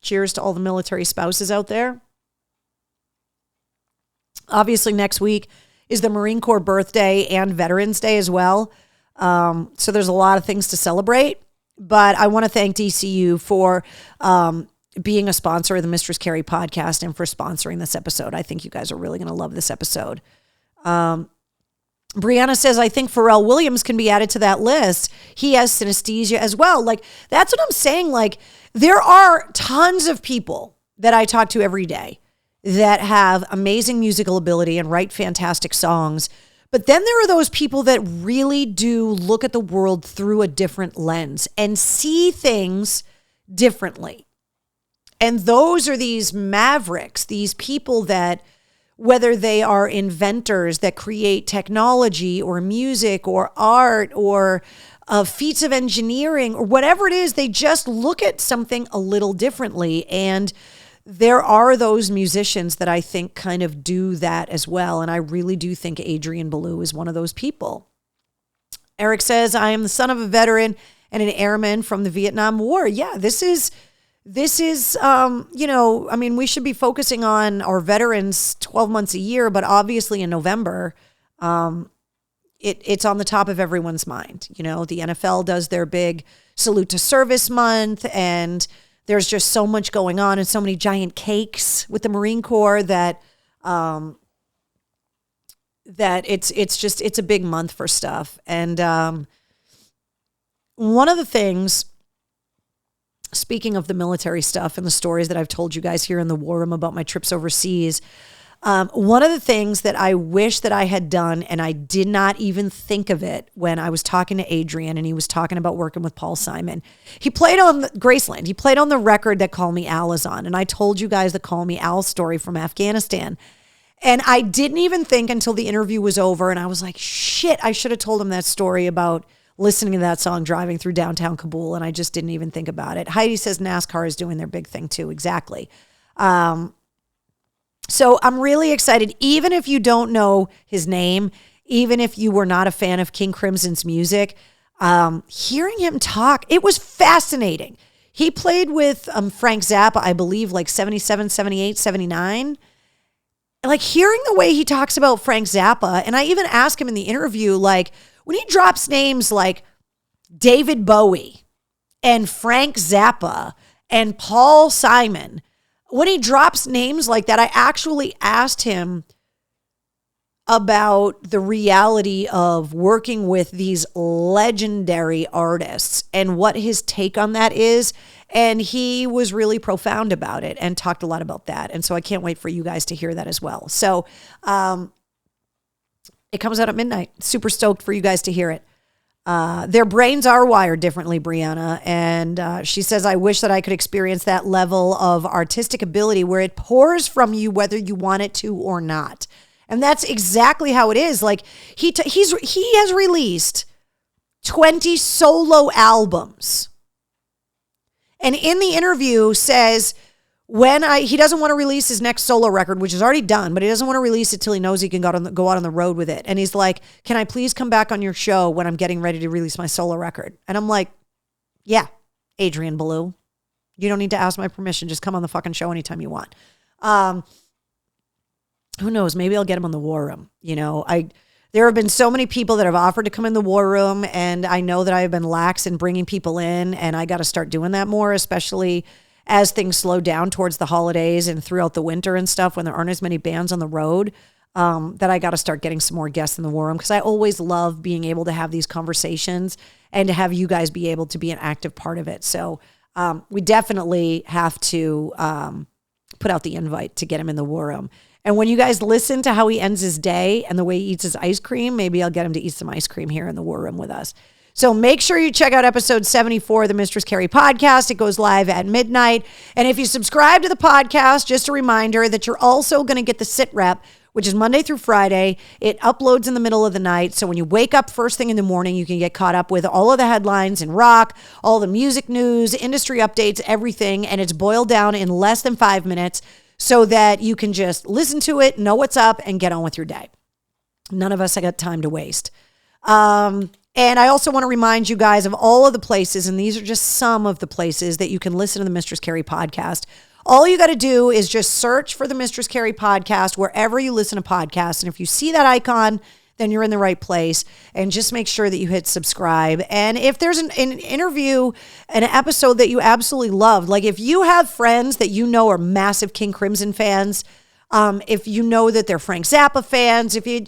Cheers to all the military spouses out there. Obviously next week is the Marine Corps birthday and Veterans Day as well. So there's a lot of things to celebrate. But I want to thank DCU for being a sponsor of the Mistress Carrie podcast and for sponsoring this episode. I think you guys are really going to love this episode. Brianna says, I think Pharrell Williams can be added to that list. He has synesthesia as well. Like, that's what I'm saying. Like, there are tons of people that I talk to every day that have amazing musical ability and write fantastic songs, But then there are those people that really do look at the world through a different lens and see things differently. And those are these mavericks, these people that, whether they are inventors that create technology or music or art or feats of engineering or whatever it is, they just look at something a little differently. And there are those musicians that I think kind of do that as well. And I really do think Adrian Belew is one of those people. Eric says, I am the son of a veteran and an airman from the Vietnam War. Yeah, this is, we should be focusing on our veterans 12 months a year, but obviously in November, it's on the top of everyone's mind. The NFL does their big salute to service month, and there's just so much going on and so many giant cakes with the Marine Corps that it's a big month for stuff. And one of the things, speaking of the military stuff and the stories that I've told you guys here in the War Room about my trips overseas, one of the things that I wish that I had done, and I did not even think of it when I was talking to Adrian and he was talking about working with Paul Simon. He played on Graceland. He played on the record that Call Me Al is on. And I told you guys the Call Me Al story from Afghanistan. And I didn't even think until the interview was over. And I was like, shit, I should have told him that story about listening to that song driving through downtown Kabul. And I just didn't even think about it. Heidi says NASCAR is doing their big thing too. Exactly. So I'm really excited, even if you don't know his name, even if you were not a fan of King Crimson's music, hearing him talk, it was fascinating. He played with Frank Zappa, I believe, like 77, 78, 79. Like hearing the way he talks about Frank Zappa, and I even asked him in the interview, like when he drops names like David Bowie and Frank Zappa and Paul Simon, when he drops names like that, I actually asked him about the reality of working with these legendary artists and what his take on that is. And he was really profound about it and talked a lot about that. And so I can't wait for you guys to hear that as well. So it comes out at midnight. Super stoked for you guys to hear it. Their brains are wired differently, Brianna. And she says, I wish that I could experience that level of artistic ability where it pours from you, whether you want it to or not. And that's exactly how it is. Like he has released 20 solo albums. And in the interview says, he doesn't want to release his next solo record, which is already done, but he doesn't want to release it till he knows he can go out on the road with it. And he's like, can I please come back on your show when I'm getting ready to release my solo record? And I'm like, yeah, Adrian Belew, you don't need to ask my permission. Just come on the fucking show anytime you want. Who knows? Maybe I'll get him on the War Room. There have been so many people that have offered to come in the War Room, and I know that I've been lax in bringing people in, and I got to start doing that more, especially as things slow down towards the holidays and throughout the winter and stuff when there aren't as many bands on the road, that I got to start getting some more guests in the War Room, because I always love being able to have these conversations and to have you guys be able to be an active part of it. So we definitely have to put out the invite to get him in the War Room. And when you guys listen to how he ends his day and the way he eats his ice cream, maybe I'll get him to eat some ice cream here in the War Room with us. So make sure you check out episode 74 of the Mistress Carrie podcast. It goes live at midnight. And if you subscribe to the podcast, just a reminder that you're also going to get the sit rep, which is Monday through Friday. It uploads in the middle of the night. So when you wake up first thing in the morning, you can get caught up with all of the headlines in rock, all the music news, industry updates, everything. And it's boiled down in less than 5 minutes so that you can just listen to it, know what's up, and get on with your day. None of us have got time to waste. And I also want to remind you guys of all of the places, and these are just some of the places that you can listen to the Mistress Carrie podcast. All you got to do is just search for the Mistress Carrie podcast wherever you listen to podcasts. And if you see that icon, then you're in the right place. And just make sure that you hit subscribe. And if there's an interview, an episode that you absolutely loved, like if you have friends that you know are massive King Crimson fans, if you know that they're Frank Zappa fans, if you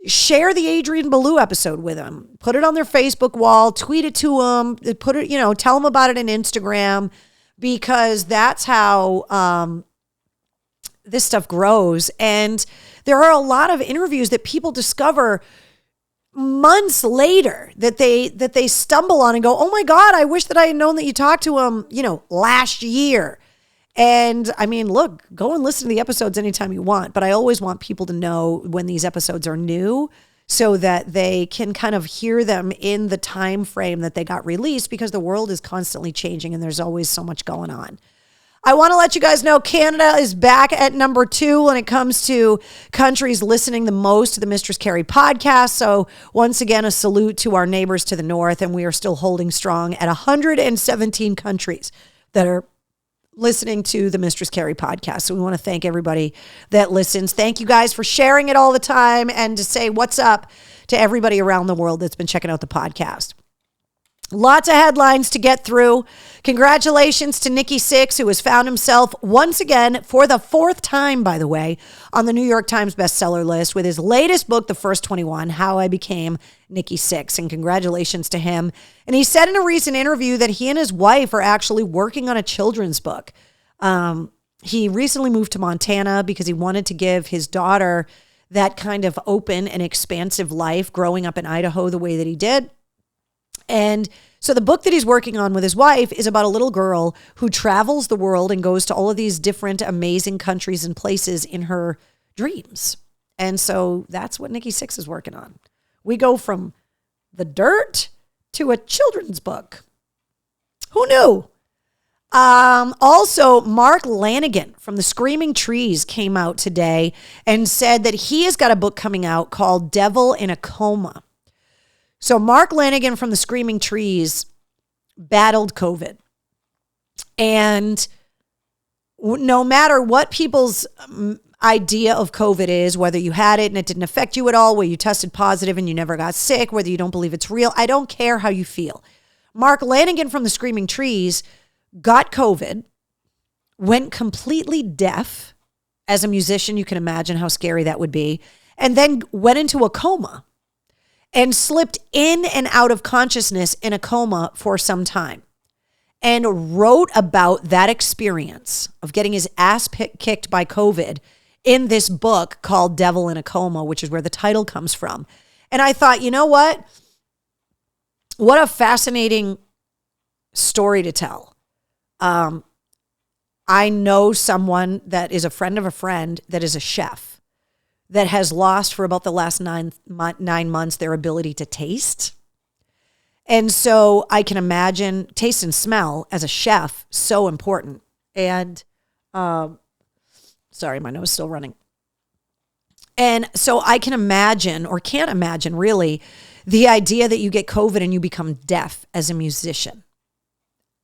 share the Adrian Belew episode with them, put it on their Facebook wall, tweet it to them, put it, tell them about it on Instagram, because that's how this stuff grows. And there are a lot of interviews that people discover months later that they stumble on and go, oh my God, I wish that I had known that you talked to him, last year. And I mean, look, go and listen to the episodes anytime you want, but I always want people to know when these episodes are new so that they can kind of hear them in the time frame that they got released, because the world is constantly changing and there's always so much going on. I want to let you guys know Canada is back at number 2 when it comes to countries listening the most to the Mistress Carrie podcast. So once again, a salute to our neighbors to the north, and we are still holding strong at 117 countries that are listening to the Mistress Carrie podcast. So we want to thank everybody that listens. Thank you guys for sharing it all the time, and to say what's up to everybody around the world that's been checking out the podcast. Lots of headlines to get through. Congratulations to Nikki Sixx, who has found himself once again, for the 4th time, by the way, on the New York Times bestseller list with his latest book, The First 21, How I Became Nikki Sixx. And congratulations to him. And he said in a recent interview that he and his wife are actually working on a children's book. He recently moved to Montana because he wanted to give his daughter that kind of open and expansive life growing up in Idaho the way that he did. And so the book that he's working on with his wife is about a little girl who travels the world and goes to all of these different amazing countries and places in her dreams. And so that's what Nikki Sixx is working on. We go from the dirt to a children's book. Who knew? Also, Mark Lanigan from the Screaming Trees came out today and said that he has got a book coming out called Devil in a Coma. So Mark Lanigan from the Screaming Trees battled COVID. And no matter what people's idea of COVID is, whether you had it and it didn't affect you at all, whether you tested positive and you never got sick, whether you don't believe it's real, I don't care how you feel. Mark Lanigan from the Screaming Trees got COVID, went completely deaf. As a musician, you can imagine how scary that would be, and then went into a coma and slipped in and out of consciousness in a coma for some time, and wrote about that experience of getting his ass kicked by COVID in this book called Devil in a Coma, which is where the title comes from. And I thought, you know what? What a fascinating story to tell. I know someone that is a friend of a friend that is a chef that has lost for about the last 9 months their ability to taste. And so I can imagine taste and smell as a chef, so important. And sorry, my nose is still running. And so I can imagine, or can't imagine really, the idea that you get COVID and you become deaf as a musician.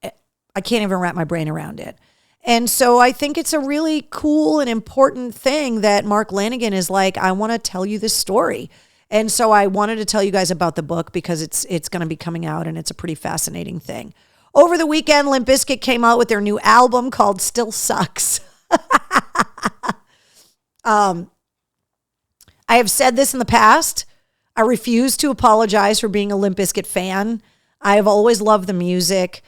I can't even wrap my brain around it. And so I think it's a really cool and important thing that Mark Lanigan is like, I want to tell you this story. And so I wanted to tell you guys about the book because it's going to be coming out, and it's a pretty fascinating thing. Over the weekend, Limp Bizkit came out with their new album called Still Sucks. I have said this in the past. I refuse to apologize for being a Limp Bizkit fan. I have always loved the music.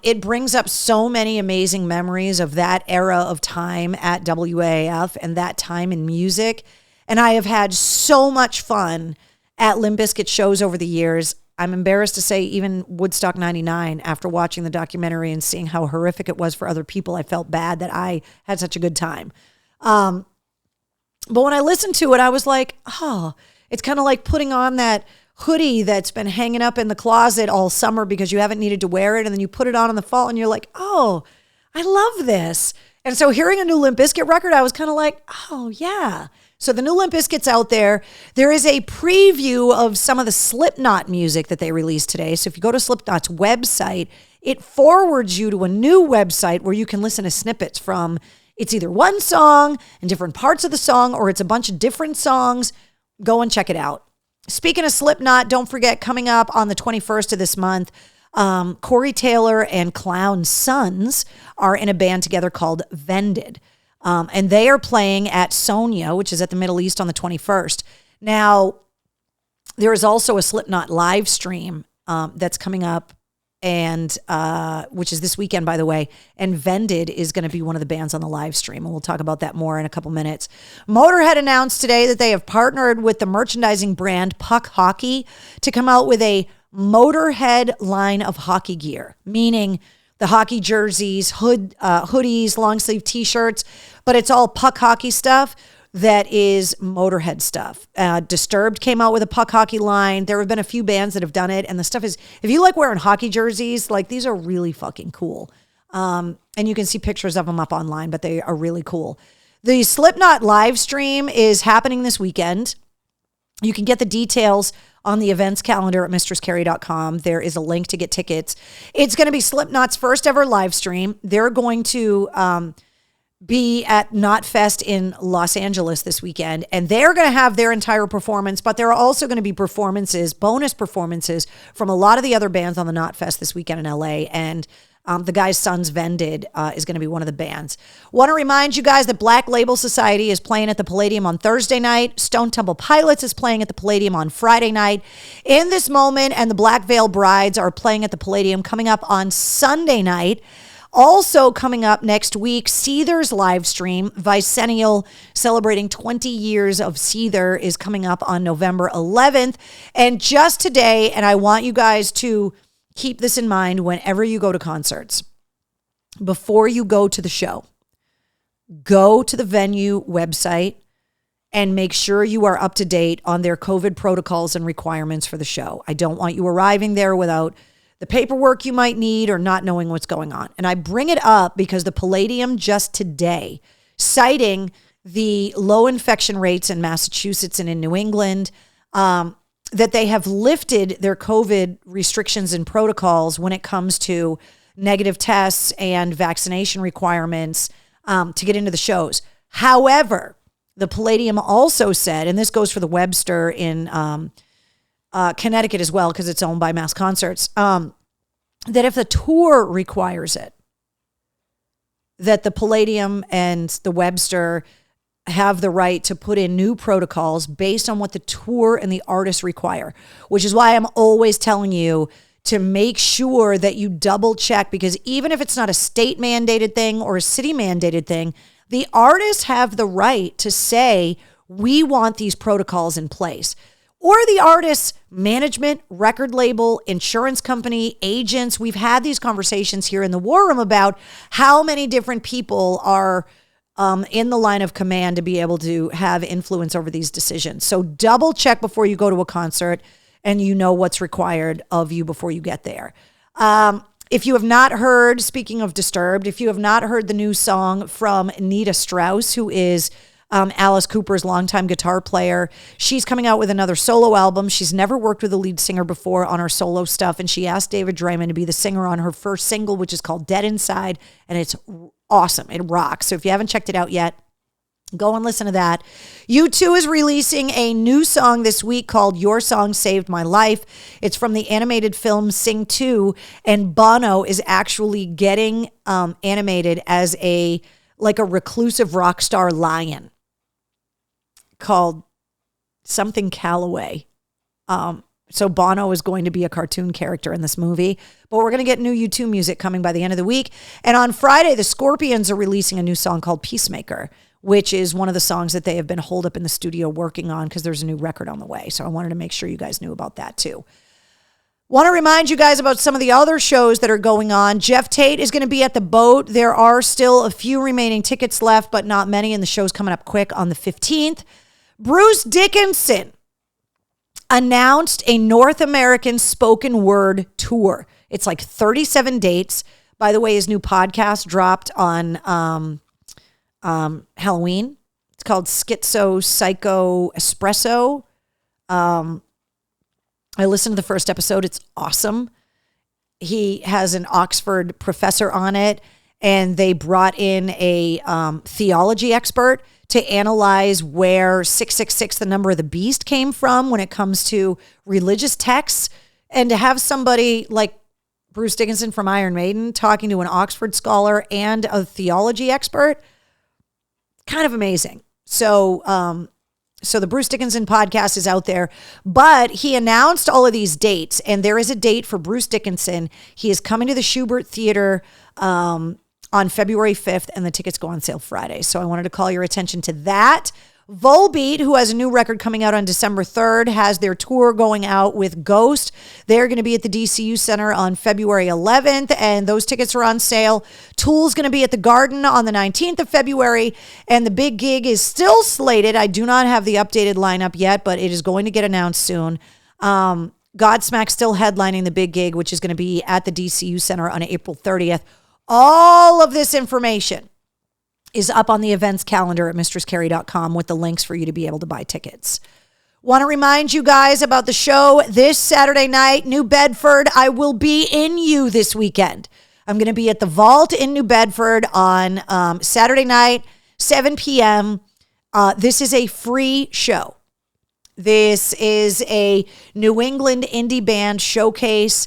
It brings up so many amazing memories of that era of time at WAF and that time in music. And I have had so much fun at Limp Bizkit shows over the years. I'm embarrassed to say even Woodstock 99, after watching the documentary and seeing how horrific it was for other people, I felt bad that I had such a good time. But when I listened to it, I was like, oh, it's kind of like putting on that hoodie that's been hanging up in the closet all summer because you haven't needed to wear it. And then you put it on in the fall and you're like, oh, I love this. And so hearing a new Limp Bizkit record, I was kind of like, oh yeah. So the new Limp Bizkit's out there. There is a preview of some of the Slipknot music that they released today. So if you go to Slipknot's website, it forwards you to a new website where you can listen to snippets from, it's either one song and different parts of the song, or it's a bunch of different songs. Go and check it out. Speaking of Slipknot, don't forget, coming up on the 21st of this month, Corey Taylor and Clown Sons are in a band together called Vended. And they are playing at Sonia, which is at the Middle East, on the 21st. Now, there is also a Slipknot live stream that's coming up and which is this weekend, by the way. And Vended is going to be one of the bands on the live stream, and we'll talk about that more in a couple minutes. Motorhead announced today that they have partnered with the merchandising brand Puck Hockey to come out with a Motorhead line of hockey gear, meaning the hockey jerseys, hoodies, long sleeve t-shirts, but it's all Puck Hockey stuff that is Motorhead stuff. Disturbed came out with a Puck Hockey line. There have been a few bands that have done it, and the stuff is, if you like wearing hockey jerseys, like these are really fucking cool. And you can see pictures of them up online, but they are really cool. The Slipknot live stream is happening this weekend. You can get the details on the events calendar at mistresscarrie.com. There is a link to get tickets. It's going to be Slipknot's first ever live stream. They're going to be at Knotfest in Los Angeles this weekend, and they're going to have their entire performance, but there are also going to be bonus performances from a lot of the other bands on the Knotfest this weekend in LA, and the guy's son's Vended is going to be one of the bands. Want to remind you guys that Black Label Society is playing at the Palladium on Thursday night. Stone Temple Pilots is playing at the Palladium on Friday night. In This Moment and the Black Veil Brides are playing at the Palladium coming up on Sunday night. Also coming up next week, Seether's live stream, Vicennial, celebrating 20 years of Seether, is coming up on November 11th. And just today, and I want you guys to keep this in mind whenever you go to concerts, before you go to the show, go to the venue website and make sure you are up to date on their COVID protocols and requirements for the show. I don't want you arriving there without the paperwork you might need or not knowing what's going on. And I bring it up because the Palladium just today, citing the low infection rates in Massachusetts and in New England, that they have lifted their COVID restrictions and protocols when it comes to negative tests and vaccination requirements to get into the shows. However, the Palladium also said, and this goes for the Webster in Connecticut as well, because it's owned by Mass Concerts, that if the tour requires it, that the Palladium and the Webster have the right to put in new protocols based on what the tour and the artists require, which is why I'm always telling you to make sure that you double check, because even if it's not a state mandated thing or a city mandated thing, the artists have the right to say, we want these protocols in place. Or the artist's management, record label, insurance company, agents. We've had these conversations here in the War Room about how many different people are in the line of command to be able to have influence over these decisions. So double check before you go to a concert and you know what's required of you before you get there. If you have not heard, speaking of Disturbed, if you have not heard the new song from Nita Strauss, who is Alice Cooper's longtime guitar player. She's coming out with another solo album. She's never worked with a lead singer before on her solo stuff, and she asked David Draiman to be the singer on her first single, which is called Dead Inside, and it's awesome. It rocks. So if you haven't checked it out yet, go and listen to that. U2 is releasing a new song this week called Your Song Saved My Life. It's from the animated film Sing 2, and Bono is actually getting animated as a reclusive rock star lion called something Calloway. So Bono is going to be a cartoon character in this movie, but we're going to get new U2 music coming by the end of the week. And on Friday, the Scorpions are releasing a new song called Peacemaker, which is one of the songs that they have been holed up in the studio working on because there's a new record on the way. So I wanted to make sure you guys knew about that too. Want to remind you guys about some of the other shows that are going on. Jeff Tate is going to be at the Boat. There are still a few remaining tickets left, but not many, and the show's coming up quick on the 15th. Bruce Dickinson announced a North American spoken word tour. It's like 37 dates. By the way, his new podcast dropped on Halloween. It's called Schizo Psycho Espresso. I listened to the first episode. It's awesome. He has an Oxford professor on it, and they brought in a theology expert to analyze where 666, the number of the beast, came from when it comes to religious texts. And to have somebody like Bruce Dickinson from Iron Maiden talking to an Oxford scholar and a theology expert, kind of amazing. So So the Bruce Dickinson podcast is out there, but he announced all of these dates, and there is a date for Bruce Dickinson. He is coming to the Schubert Theater on February 5th, and the tickets go on sale Friday. So I wanted to call your attention to that. Volbeat, who has a new record coming out on December 3rd, has their tour going out with Ghost. They're going to be at the DCU Center on February 11th, and those tickets are on sale. Tool's going to be at the Garden on the 19th of February, and the big gig is still slated. I do not have the updated lineup yet, but it is going to get announced soon. Godsmack's still headlining the big gig, which is going to be at the DCU Center on April 30th. All of this information is up on the events calendar at mistresscarrie.com with the links for you to be able to buy tickets. Want to remind you guys about the show this Saturday night, New Bedford. I will be in you this weekend. I'm going to be at the Vault in New Bedford on Saturday night, 7 p.m. This is a free show. This is a New England indie band showcase.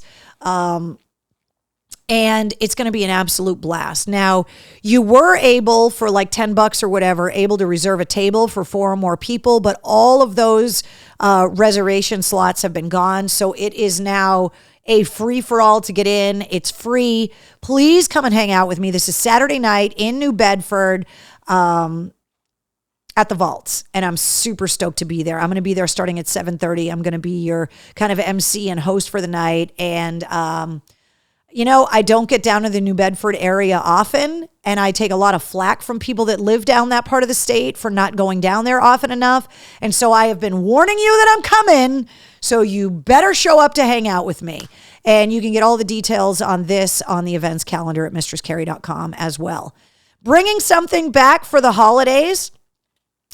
And it's going to be an absolute blast. Now, you were able, for like $10 or whatever, able to reserve a table for 4 or more people, but all of those reservation slots have been gone. So it is now a free-for-all to get in. It's free. Please come and hang out with me. This is Saturday night in New Bedford at the Vaults, and I'm super stoked to be there. I'm going to be there starting at 7:30. I'm going to be your kind of MC and host for the night, and I don't get down to the New Bedford area often, and I take a lot of flack from people that live down that part of the state for not going down there often enough. And so I have been warning you that I'm coming, so you better show up to hang out with me. And you can get all the details on this on the events calendar at mistresscarrie.com as well. Bringing something back for the holidays,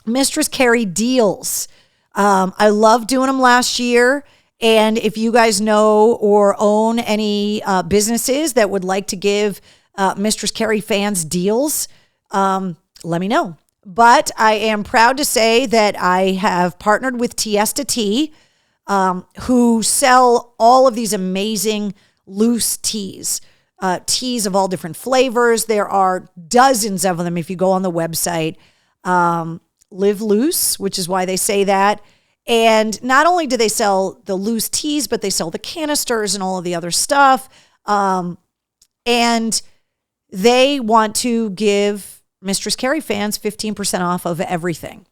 Mistress Carrie deals. I loved doing them last year. And if you guys know or own any businesses that would like to give Mistress Carrie fans deals, let me know. But I am proud to say that I have partnered with Tiesta Tea, who sell all of these amazing loose teas, teas of all different flavors. There are dozens of them if you go on the website. Live Loose, which is why they say that. And not only do they sell the loose teas, but they sell the canisters and all of the other stuff. And they want to give Mistress Carrie fans 15% off of everything.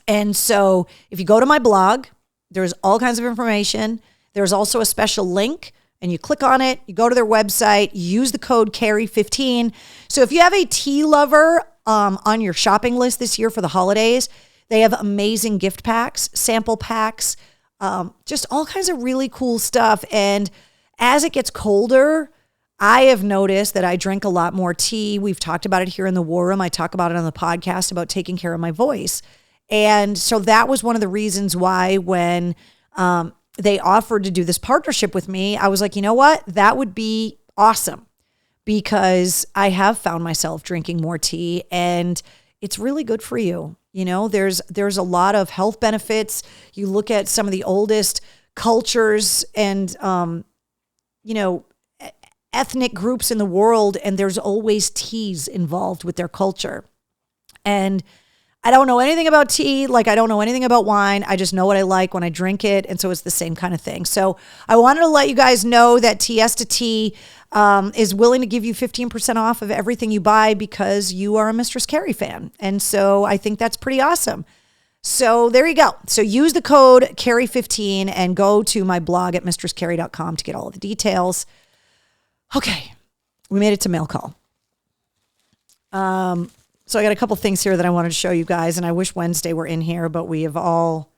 And so if you go to my blog, there's all kinds of information. There's also a special link, and you click on it, you go to their website, you use the code Carrie15. So if you have a tea lover on your shopping list this year for the holidays, they have amazing gift packs, sample packs, just all kinds of really cool stuff. And as it gets colder, I have noticed that I drink a lot more tea. We've talked about it here in the War Room. I talk about it on the podcast about taking care of my voice. And so that was one of the reasons why when they offered to do this partnership with me, I was like, you know what? That would be awesome, because I have found myself drinking more tea, and it's really good for you. There's a lot of health benefits. You look at some of the oldest cultures and, ethnic groups in the world, and there's always teas involved with their culture. And I don't know anything about tea, like I don't know anything about wine. I just know what I like when I drink it, and so it's the same kind of thing. So I wanted to let you guys know that Tiesta Tea is willing to give you 15% off of everything you buy because you are a Mistress Carrie fan. And so I think that's pretty awesome. So there you go. So use the code Carrie15 and go to my blog at mistresscarrie.com to get all of the details. Okay, we made it to mail call. So I got a couple things here that I wanted to show you guys, and I wish Wednesday were in here, but we have all,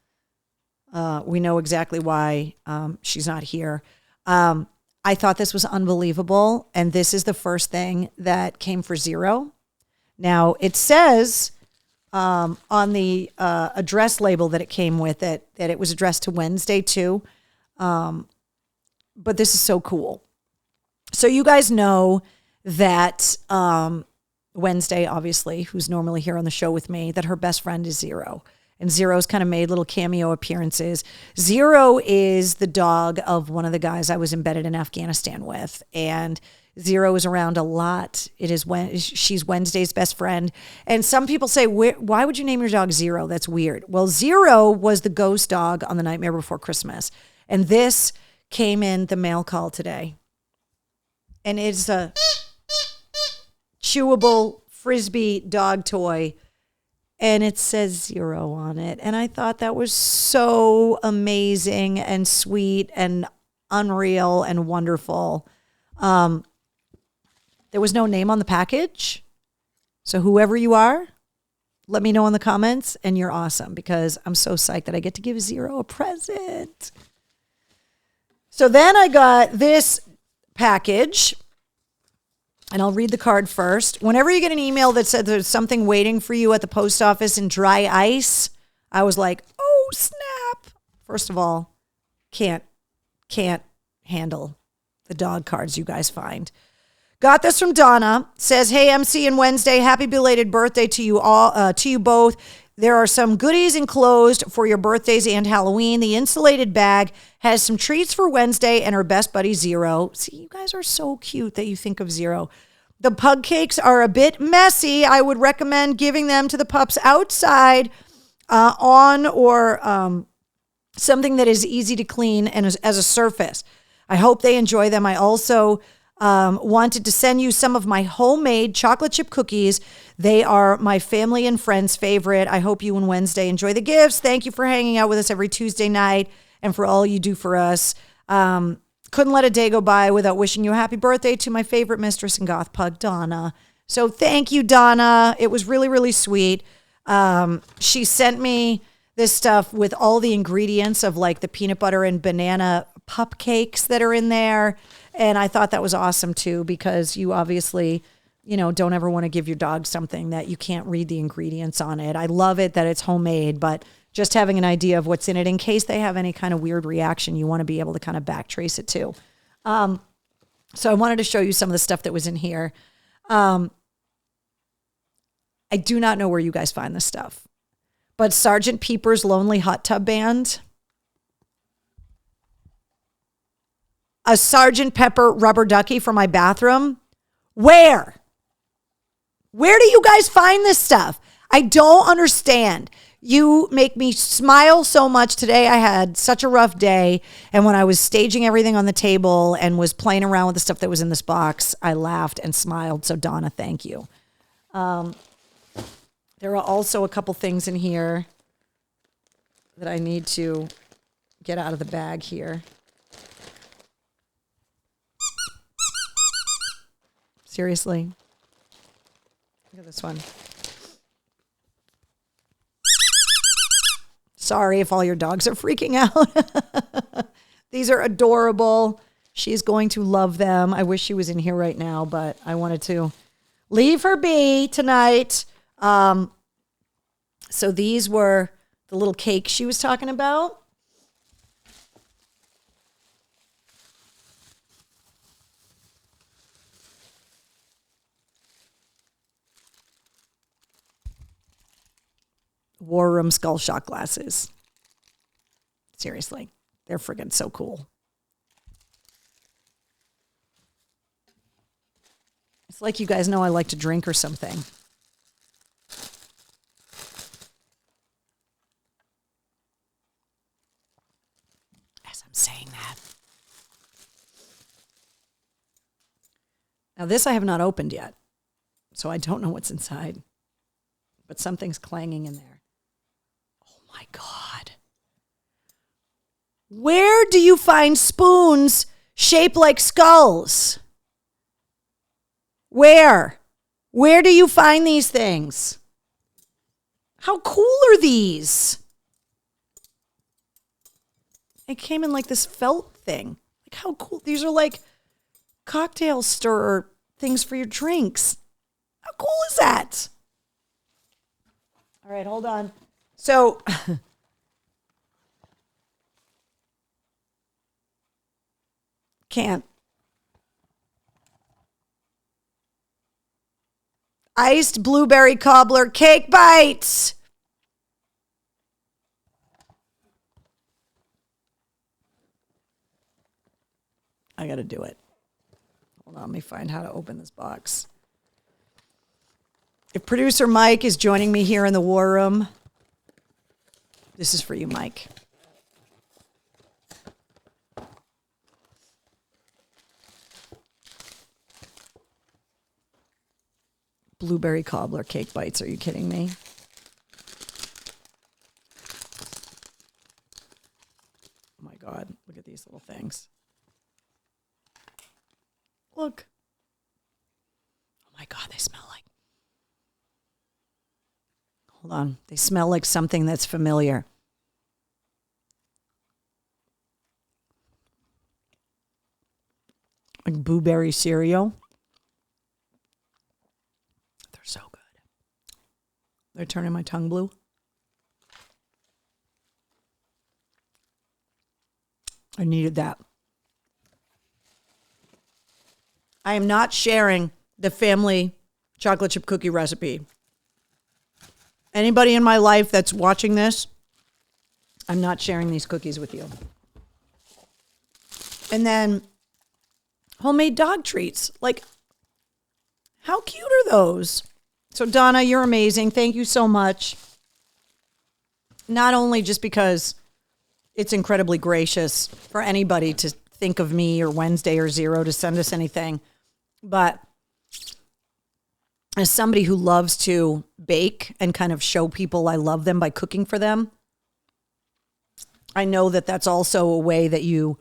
we know exactly why she's not here. I thought this was unbelievable, and this is the first thing that came for Zero. Now, it says on the address label that it came with that it was addressed to Wednesday too, but this is so cool. So you guys know that Wednesday, obviously, who's normally here on the show with me, that her best friend is Zero. And Zero's kind of made little cameo appearances. Zero is the dog of one of the guys I was embedded in Afghanistan with. And Zero is around a lot. It is when she's Wednesday's best friend. And some people say, why would you name your dog Zero? That's weird. Well, Zero was the ghost dog on The Nightmare Before Christmas. And this came in the mail call today. And it's a chewable Frisbee dog toy. And it says Zero on it. And I thought that was so amazing and sweet and unreal and wonderful. There was no name on the package. So whoever you are, let me know in the comments, and you're awesome, because I'm so psyched that I get to give Zero a present. So then I got this package, and I'll read the card first. Whenever you get an email that said there's something waiting for you at the post office in dry ice, I was like, oh, snap. First of all, can't handle the dog cards you guys find. Got this from Donna. Says, hey, MC and Wednesday, happy belated birthday to you all, to you both. There are some goodies enclosed for your birthdays and Halloween. The insulated bag has some treats for Wednesday and her best buddy, Zero. See, you guys are so cute that you think of Zero. The pug cakes are a bit messy. I would recommend giving them to the pups outside on or something that is easy to clean and as a surface. I hope they enjoy them. I also wanted to send you some of my homemade chocolate chip cookies. They are my family and friends' favorite. I hope you and Wednesday enjoy the gifts. Thank you for hanging out with us every Tuesday night and for all you do for us. Couldn't let a day go by without wishing you a happy birthday to my favorite mistress and goth pug, Donna. So thank you, Donna. It was really, really sweet. She sent me this stuff with all the ingredients of like the peanut butter and banana pup cakes that are in there. And I thought that was awesome too, because you obviously, don't ever want to give your dog something that you can't read the ingredients on it. I love it that it's homemade, but just having an idea of what's in it in case they have any kind of weird reaction, you want to be able to kind of backtrace it too. So I wanted to show you some of the stuff that was in here. I do not know where you guys find this stuff, but Sergeant Peeper's Lonely Hot Tub Band, a Sergeant Pepper rubber ducky for my bathroom. Where do you guys find this stuff? I don't understand. You make me smile so much. Today I had such a rough day. And when I was staging everything on the table and was playing around with the stuff that was in this box, I laughed and smiled. So Donna, thank you. There are also a couple things in here that I need to get out of the bag here. Seriously. Look at this one. Sorry if all your dogs are freaking out. These are adorable. She's going to love them. I wish she was in here right now, but I wanted to leave her be tonight. So these were the little cakes she was talking about. War Room skull shot glasses. Seriously, they're friggin' so cool. It's like you guys know I like to drink or something. As I'm saying that. Now this I have not opened yet, so I don't know what's inside. But something's clanging in there. My God. Where do you find spoons shaped like skulls? Where do you find these things? How cool are these? It came in like this felt thing. Like how cool. These are like cocktail stirrer things for your drinks. How cool is that? All right, hold on. So, can't. Iced blueberry cobbler cake bites. I got to do it. Hold on, let me find how to open this box. If producer Mike is joining me here in the war room, this is for you, Mike. Blueberry cobbler cake bites. Are you kidding me? Oh my God, look at these little things. Look. Oh my God, they smell like. Hold on. They smell like something that's familiar. Like blueberry cereal. They're so good. They're turning my tongue blue. I needed that. I am not sharing the family chocolate chip cookie recipe. Anybody in my life that's watching this, I'm not sharing these cookies with you. And then homemade dog treats. Like, how cute are those? So Donna, you're amazing. Thank you so much. Not only just because it's incredibly gracious for anybody to think of me or Wednesday or Zero to send us anything, but as somebody who loves to bake and kind of show people I love them by cooking for them, I know that that's also a way that you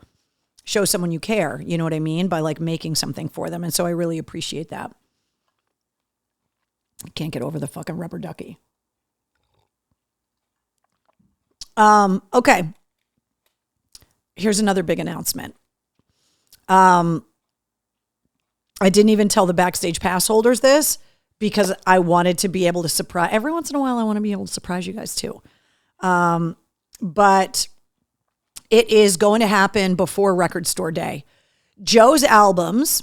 show someone you care, you know what I mean? By like making something for them. And so I really appreciate that. I can't get over the fucking rubber ducky. Okay. Here's another big announcement. I didn't even tell the backstage pass holders this because I wanted to be able to surprise. Every once in a while, I want to be able to surprise you guys too. But it is going to happen before Record Store Day. Joe's Albums,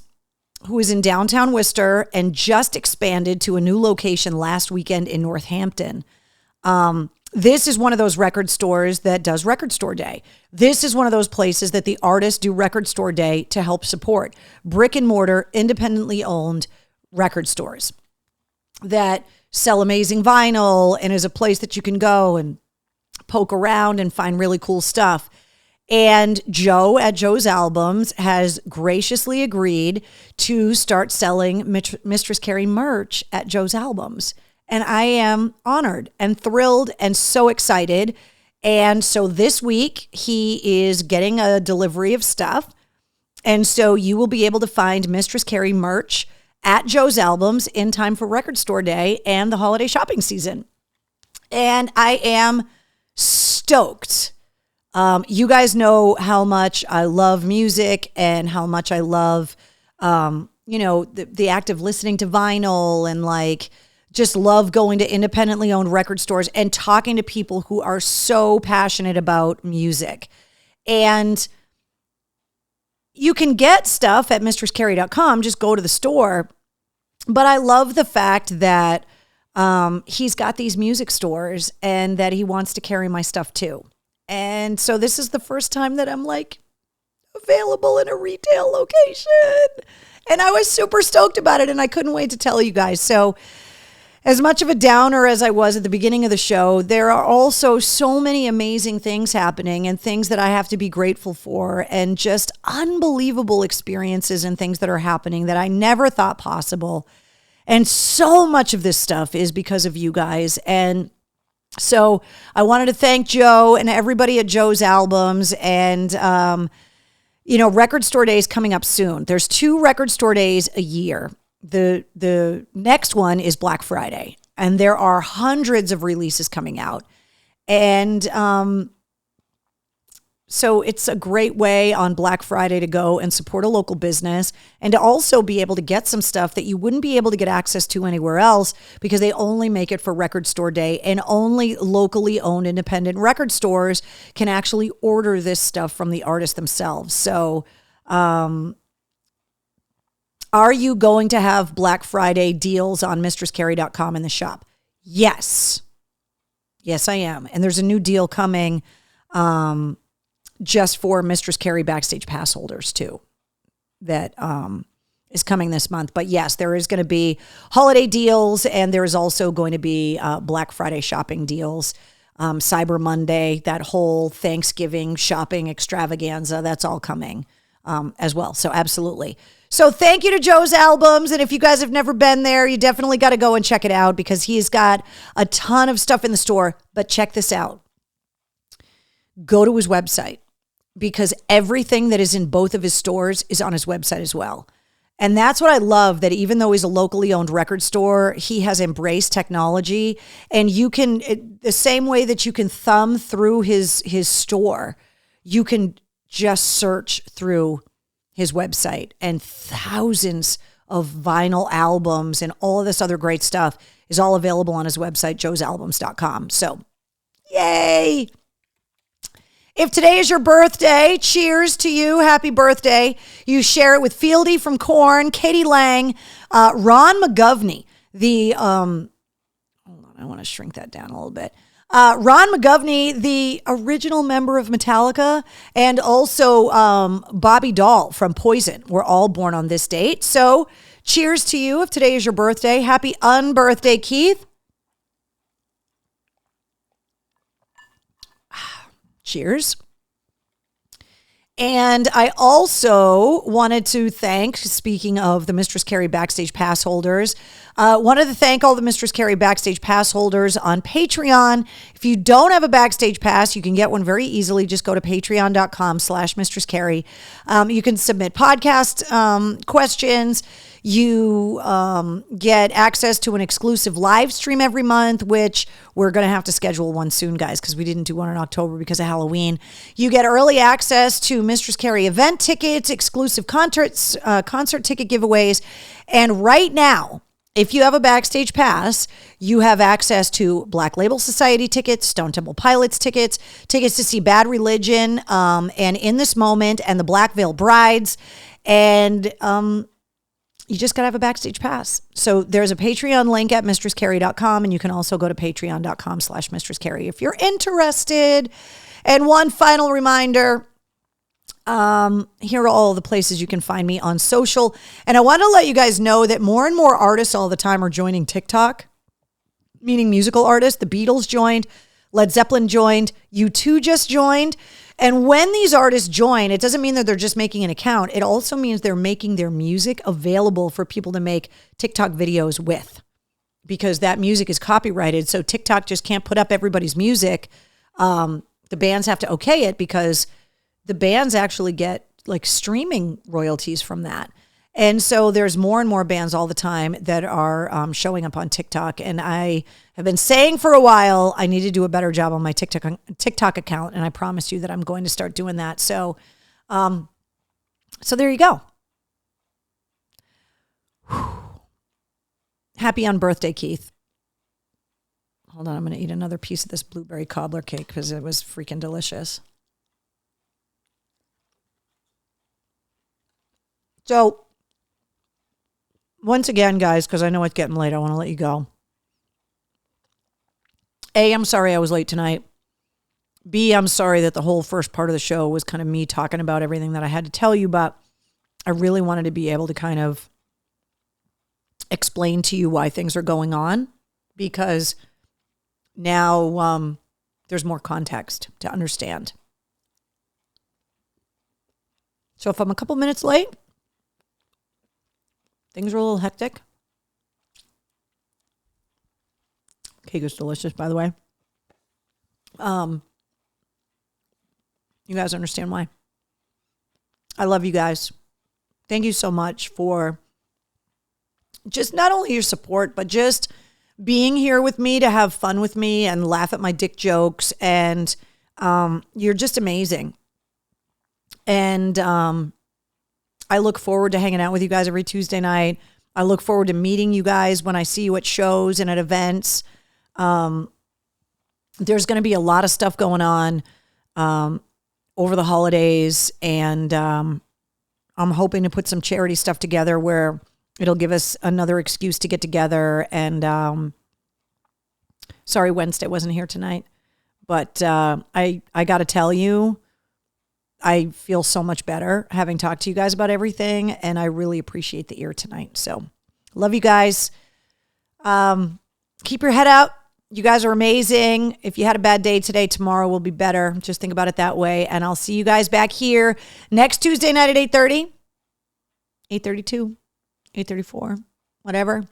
who is in downtown Worcester and just expanded to a new location last weekend in Northampton. This is one of those record stores that does Record Store Day. This is one of those places that the artists do Record Store Day to help support brick and mortar, independently owned record stores that sell amazing vinyl and is a place that you can go and poke around and find really cool stuff. And Joe at Joe's Albums has graciously agreed to start selling Mistress Carrie merch at Joe's Albums. And I am honored and thrilled and so excited. And so this week he is getting a delivery of stuff. And so you will be able to find Mistress Carrie merch at Joe's Albums in time for Record Store Day and the holiday shopping season. And I am stoked. You guys know how much I love music and how much I love, the act of listening to vinyl and like just love going to independently owned record stores and talking to people who are so passionate about music. And you can get stuff at mistresscarrie.com. Just go to the store. But I love the fact that he's got these music stores and that he wants to carry my stuff too. And so this is the first time that I'm like available in a retail location. And I was super stoked about it and I couldn't wait to tell you guys. So as much of a downer as I was at the beginning of the show, there are also so many amazing things happening and things that I have to be grateful for and just unbelievable experiences and things that are happening that I never thought possible. And so much of this stuff is because of you guys. And so I wanted to thank Joe and everybody at Joe's Albums. And, Record Store Day is coming up soon. There's 2 Record Store Days a year. The next one is Black Friday. And there are hundreds of releases coming out. And so it's a great way on Black Friday to go and support a local business and to also be able to get some stuff that you wouldn't be able to get access to anywhere else because they only make it for Record Store Day and only locally owned independent record stores can actually order this stuff from the artists themselves. So, are you going to have Black Friday deals on mistresscarrie.com in the shop? Yes. Yes, I am. And there's a new deal coming, just for Mistress Carrie backstage pass holders too. That is coming this month. But yes, there is going to be holiday deals, and there is also going to be Black Friday shopping deals, Cyber Monday, that whole Thanksgiving shopping extravaganza, that's all coming as well. So absolutely. So thank you to Joe's Albums. And if you guys have never been there, you definitely got to go and check it out because he's got a ton of stuff in the store. But check this out. Go to his website because everything that is in both of his stores is on his website as well. And that's what I love, that even though he's a locally owned record store, he has embraced technology. And you can, the same way that you can thumb through his store, you can just search through his website, and thousands of vinyl albums and all of this other great stuff is all available on his website, joesalbums.com. So, yay! If today is your birthday, cheers to you. Happy birthday. You share it with Fieldy from Korn, Katie Lang, Ron McGovney, hold on, I want to shrink that down a little bit. Ron McGovney, the original member of Metallica, and also Bobby Dahl from Poison were all born on this date. So cheers to you if today is your birthday. Happy unbirthday, Keith. Cheers. And I also wanted to thank, speaking of the Mistress Carrie Backstage Pass holders, wanted to thank all the Mistress Carrie Backstage Pass holders on Patreon. If you don't have a Backstage Pass, you can get one very easily. Just go to patreon.com/Mistress Carrie. You can submit podcast questions. You get access to an exclusive live stream every month, which we're going to have to schedule one soon, guys, because we didn't do one in October because of Halloween. You get early access to Mistress Carrie event tickets, exclusive concerts, concert ticket giveaways. And right now, if you have a Backstage Pass, you have access to Black Label Society tickets, Stone Temple Pilots tickets, tickets to see Bad Religion, and In This Moment, and the Black Veil Brides. And you just got to have a Backstage Pass. So there's a Patreon link at mistresscarrie.com, and you can also go to patreon.com/Mistress Carrie if you're interested. And one final reminder, here are all the places you can find me on social. And I want to let you guys know that more and more artists all the time are joining TikTok, meaning musical artists. The Beatles joined, Led Zeppelin joined, U2 just joined. And when these artists join, it doesn't mean that they're just making an account. It also means they're making their music available for people to make TikTok videos with, because that music is copyrighted. So TikTok just can't put up everybody's music. The bands have to okay it because the bands actually get like streaming royalties from that. And so there's more and more bands all the time that are showing up on TikTok. And I have been saying for a while, I need to do a better job on my TikTok account. And I promise you that I'm going to start doing that. So, so there you go. Whew. Happy unbirthday, Keith. Hold on, I'm going to eat another piece of this blueberry cobbler cake because it was freaking delicious. So, once again, guys, because I know it's getting late, I want to let you go. A, I'm sorry I was late tonight. B, I'm sorry that the whole first part of the show was kind of me talking about everything that I had to tell you, but I really wanted to be able to kind of explain to you why things are going on, because now there's more context to understand. So if I'm a couple minutes late, things are a little hectic. Cake is delicious, by the way. You guys understand why. I love you guys. Thank you so much for just not only your support, but just being here with me to have fun with me and laugh at my dick jokes. And you're just amazing. And I look forward to hanging out with you guys every Tuesday night. I look forward to meeting you guys when I see you at shows and at events. There's going to be a lot of stuff going on over the holidays, and I'm hoping to put some charity stuff together where it'll give us another excuse to get together. And sorry, Wednesday wasn't here tonight, but I got to tell you, I feel so much better having talked to you guys about everything, and I really appreciate the ear tonight. So love you guys. Keep your head out. You guys are amazing. If you had a bad day today, tomorrow will be better. Just think about it that way. And I'll see you guys back here next Tuesday night at 8:30, 8:32, 8:34, whatever.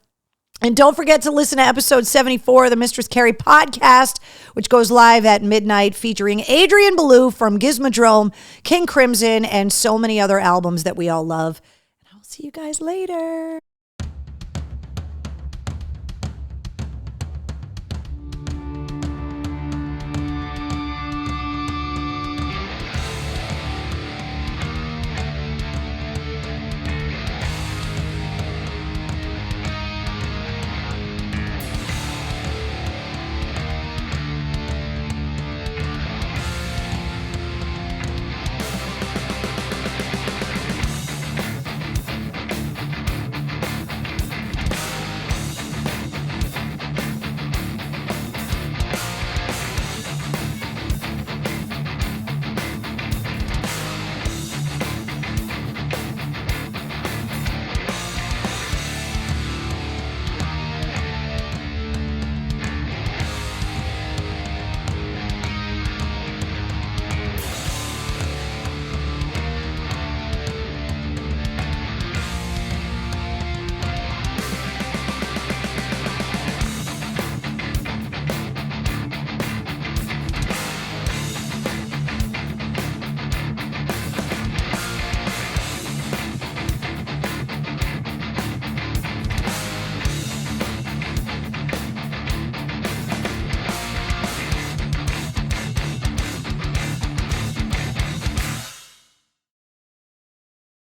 And don't forget to listen to episode 74 of the Mistress Carrie podcast, which goes live at midnight, featuring Adrian Ballou from Gizmodrome, King Crimson, and so many other albums that we all love. And I'll see you guys later.